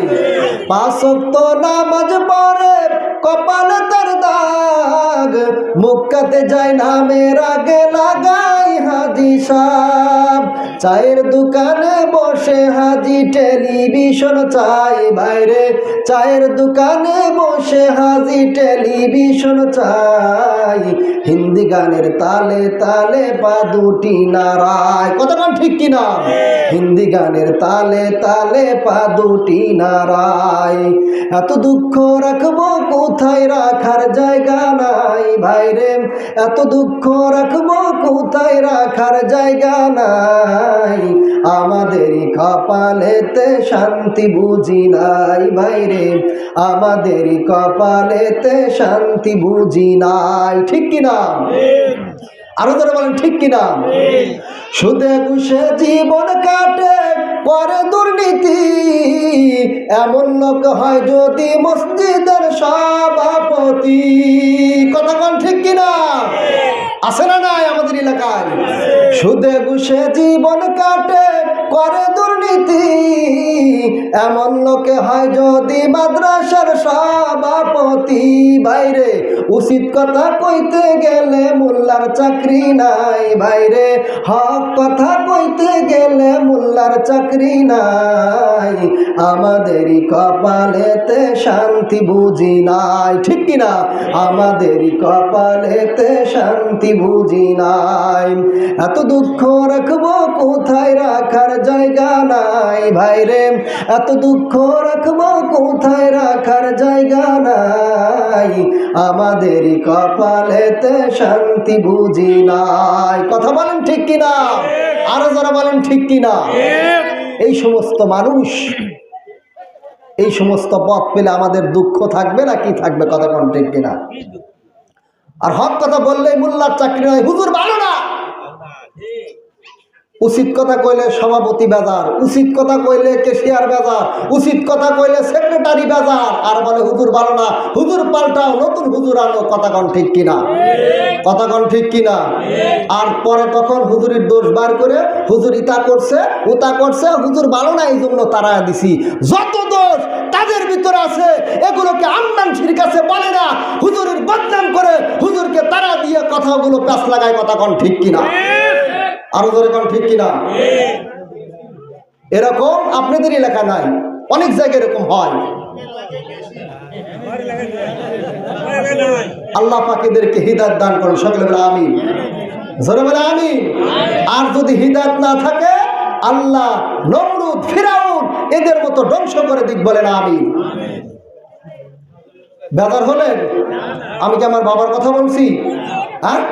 5 ওয়াক্ত নামাজ পড়ে কপালে তার দাগ, মুক্কাতে যাই নামের আগে লাগাই হাজি সাহেব। চায়ের দোকানে বসে হাজি টেলিভিশন চাই বাইরে, চায়ের দোকানে বসে হাজি টেলিভিশন চাই, হিন্দি গানের তালে তালে পা দুটি নাড়ায়। কতক্ষণ ঠিক কিনা? হিন্দি গানের তালে তালে পা দুটি নাড়ায়। এত দুঃখ রাখবো কোথায়, রাখার জায়গা নাই ভাইরে, এত দুঃখ রাখবো কোথায়, রাখার জায়গা নাই, আমাদেরই কপালেতে শান্তি বুঝি নাই ভাইরে, আমাদেরই কপালেতে শান্তি বুঝি নাই। ঠিক কিনা? আরো ধরে বলেন ঠিক কিনা? সুদে ঘুষে জীবন কাটে করে দুর্নীতি, এমন লোক হয় যদি মসজিদের সভাপতি। কতক্ষণ ঠিক কিনা? আছে না নাই আমাদের এলাকায়? সুদে ঘুষে জীবন কাটে করে দুর্নীতি, এমন লোকে হয় যদি মাদ্রাসার সভাপতি। বাইরে উচিত কথা কইতে গেলে মোল্লার চাকরি নাই ভাইরে, হক কথা কইতে গেলে মোল্লার চাকরি নাই, আমাদেরই কপালেতে শান্তি বুঝি নাই। ঠিক কিনা? আমাদেরই কপালেতে শান্তি বুঝি নাই। এত দুঃখ রাখবো কোথায়, রাখার জায়গা নাই ভাইরে, এত দুঃখ রাখবো কোথায়, রাখার জায়গা নাই, আমাদেরই কপালেতে শান্তি বুঝি নাই। কথা বলেন ঠিক কিনা? আরো যারা বলেন ঠিক কিনা? এই সমস্ত মানুষ, এই সমস্ত পথ পেলে আমাদের দুঃখ থাকবে না কি থাকবে? কথা বলেন ঠিক কিনা? আর হক কথা বললেই মোল্লার চাকরি নয়, হুজুর ভালো না। উচিত কথা কইলে সভাপতি বেজার, উচিত কথা কইলে কেশিয়ার বেজার, উচিত কথা কইলে সেক্রেটারি বেজার, আর বলে হুজুর ভালো না, হুজুর পাল্টাও, নতুন হুজুর আনো। কথা কন ঠিক কিনা? কথা কন ঠিক কিনা? আর পরে তখন হুজুরির দোষ বার করে হুজুর ইতা করছে উতা করছে, হুজুর ভালো না এই জন্য তারা দিছি। যত দোষ তাদের ভিতরে আছে এগুলোকে আমদানশির কাছে বলে না, হুজুরের বদনাম করে হুজুরকে তারা দিয়ে কথাগুলো প্যাঁচ লাগায়। কথা কন ঠিক কিনা? আরো ধরে কোন ঠিক কিনা? এরকম আপনাদের এলাকা নাই, অনেক জায়গায় এরকম হয়। আল্লাহ পাক এদেরকে হিদায়াত দান করুন, সকলে বলে আমিন, জোরে বলে আমিন। আর যদি হিদায়াত না থাকে আল্লাহ নমরুদ ফিরাউন এদের মতো ধ্বংস করে দিক, বলেন আমিন। বেজার হলেন? আমি কি আমার বাবার কথা বলছি? হ্যাঁ,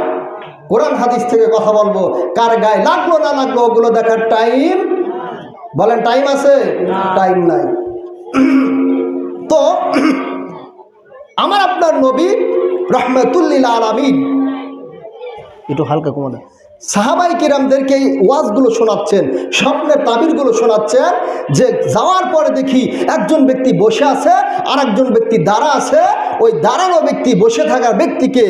কোরআন হাদিস থেকে কথা বলবো। কার গায়ে লাগলো না লাগলো ওগুলো দেখার টাইম, বলেন টাইম আছে? টাইম নাই। তো আমার আপনার নবী রাহমাতুল লিল আলামিন একটু হালকা কমানো সাহাবাই কিরামদেরকে এই ওয়াজগুলো শোনাচ্ছেন, স্বপ্নের তাবিরগুলো শোনাচ্ছেন, যে যাওয়ার পরে দেখি একজন ব্যক্তি বসে আছে আর একজন ব্যক্তি দাঁড়া আছে। ওই দাঁড়ানো ব্যক্তি বসে থাকা ব্যক্তিকে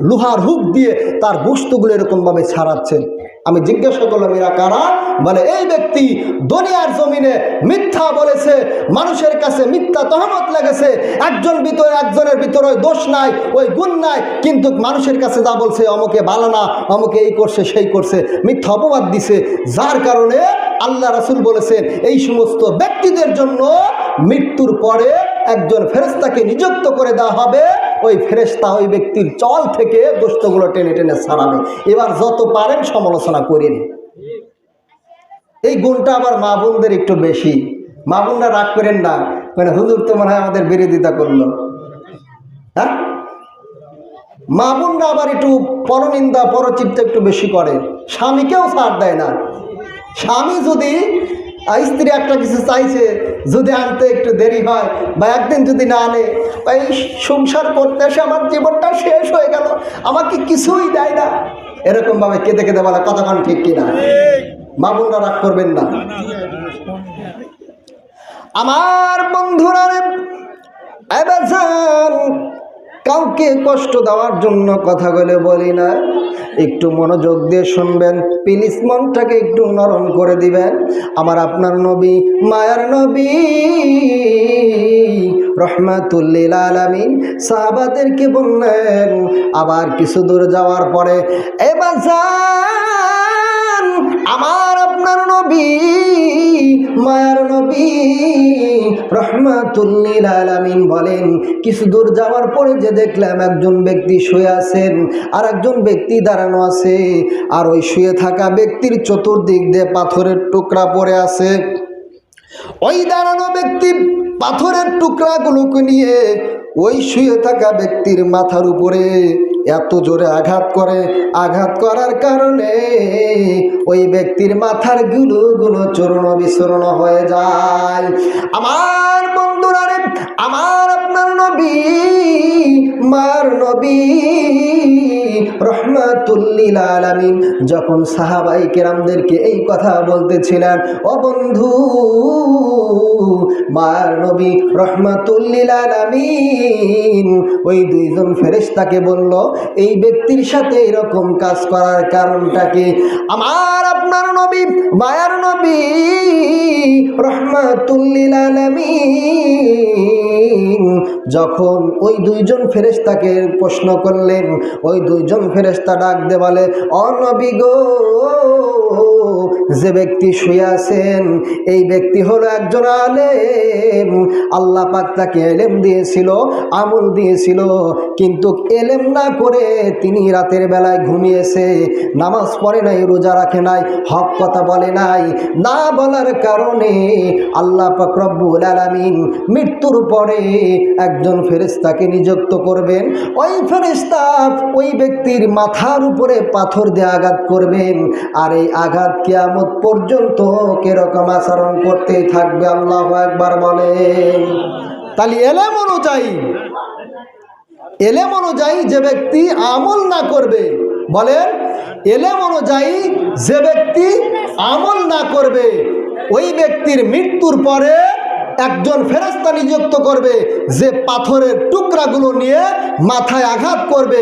লোহার হুক দিয়ে তার গোশতগুলো এরকমভাবে ছাড়াচ্ছেন। আমি জিজ্ঞাসা করলাম এরা কারা? বলে এই ব্যক্তি দুনিয়ার জমিনে মিথ্যা বলেছে, মানুষের কাছে মিথ্যা তহমত লেগেছে, একজনের ভিতরে দোষ নাই, ওই গুণ নাই, কিন্তু মানুষের কাছে যা বলছে অমুকে ভালো না, অমুকে এই করছে সেই করছে, মিথ্যা অপবাদ দিছে। যার কারণে আল্লাহ রাসূল বলেছেন এই সমস্ত ব্যক্তিদের জন্য মৃত্যুর পরে একজন ফেরেশতাকে নিযুক্ত করে দেওয়া হবে। ওই ফেরেশতা ওই ব্যক্তির চল থেকে গোশতগুলো টেনে টেনে ছাড়াবে। এবার যত পারেন সমালোচনা করেন। এই গুণটা আবার মা বোনদের একটু বেশি। মা বোনরা রাগ করেন না, মানে হুজুর তো মনে হয় আমাদের বিরোধিতা করলো। হ্যাঁ, মা বোনরা আবার একটু পরনিন্দা পরচিন্তা একটু বেশি করে, স্বামীকেও ছাড় দেয় না। স্বামী যদি স্ত্রী একটা কিছু চাইছে, যদি আনতে একটু দেরি হয় বা একদিন যদি না আনে, এই সংসার করতে এসে আমার জীবনটা শেষ হয়ে গেল, আমাকে কিছুই দেয় না, এরকমভাবে কেঁদে কেঁদে বলা। কতক্ষণ ঠিক কিনা? মা বোনরা রাগ করবেন না। আমার বন্ধুরা, এবার যান, কাউকে কষ্ট দেওয়ার জন্য কথাগুলো বলি না, একটু মনোযোগ দিয়ে শুনবেন, প্লিজ মনটাকে একটু নরম করে দিবেন। আমার আপনার নবী, মায়ার নবী রাহমাতুল লিল আলামিন সাহাবাদেরকে বললেন, আবার কিছু দূর যাওয়ার পরে এবার যান, আমার আপনার নবী, মায়ার নবী রাহমাতুল লিল আলামিন বলেন, কিছু দূর যাওয়ার পরে যে দেখলাম একজন ব্যক্তি শুয়ে আছেন আর একজন ব্যক্তি দাঁড়ানো আছে, আর ওই শুয়ে থাকা ব্যক্তির চতুর্দিক দিয়ে পাথরের টুকরা পড়ে আছে। ওই দাঁড়ানো ব্যক্তি পাথরের টুকরাগুলোকে নিয়ে ওই শুয়ে থাকা ব্যক্তির মাথার উপরে এত জোরে আঘাত করে, আঘাত করার কারণে ওই ব্যক্তির মাথার গুলো চূর্ণ বিচূর্ণ হয়ে যায়। আমার বন্ধুরা, আমার আপনার নবী, মার নবী রাহমাতুল লিল আলামিন যখন সাহাবাই কেরামদেরকে এই কথা বলতেছিলেন, ও বন্ধু, মার নবী রাহমাতুল লিল আলামিন ওই দুইজন ফেরেশতাকে বলল, এই ব্যক্তির সাথে এরকম কাজ করার কারণটা কি? আমার আপনার নবী, মায়ার নবী রাহমাতুল লিল আলামিন যখন ওই দুইজন ফেরেশতাকে প্রশ্ন করলেন, ওই দুইজন ফেরেশতা ডাক দিয়ে বলে, ও নবী গো, যে ব্যক্তি শুয়ে আছেন এই ব্যক্তি হলো একজন আলেম। আল্লাহ পাক তাকে এলেম দিয়েছিল, আমল দিয়েছিল, কিন্তু এলেম না করে তিনি রাতের বেলায় ঘুমিয়েছে, নামাজ পড়ে নাই, রোজা রাখে নাই, হক কথা বলে নাই। না বলার কারণে আল্লাহ পাক রব্বুল আলামিন মৃত্যুর পরে একজন ফেরেশতাকে নিযুক্ত করবেন। ওই ফেরেশতা ওই ব্যক্তির মাথার উপরে পাথর দিয়ে আঘাত করবেন, আর এই আঘাত কিয়ামত পর্যন্ত কিরকম আচরণ করতেই থাকবে। আল্লাহু আকবার বলেন। তাহলে এলেম অনুযায়ী এলেম অনুযায়ী যে ব্যক্তি আমল না করবে, বলেন, এলেম অনুযায়ী যে ব্যক্তি আমল না করবে, ওই ব্যক্তির মৃত্যুর পরে একজন ফেরেশতা নিযুক্ত করবে যে পাথরের টুকরাগুলো নিয়ে মাথায় আঘাত করবে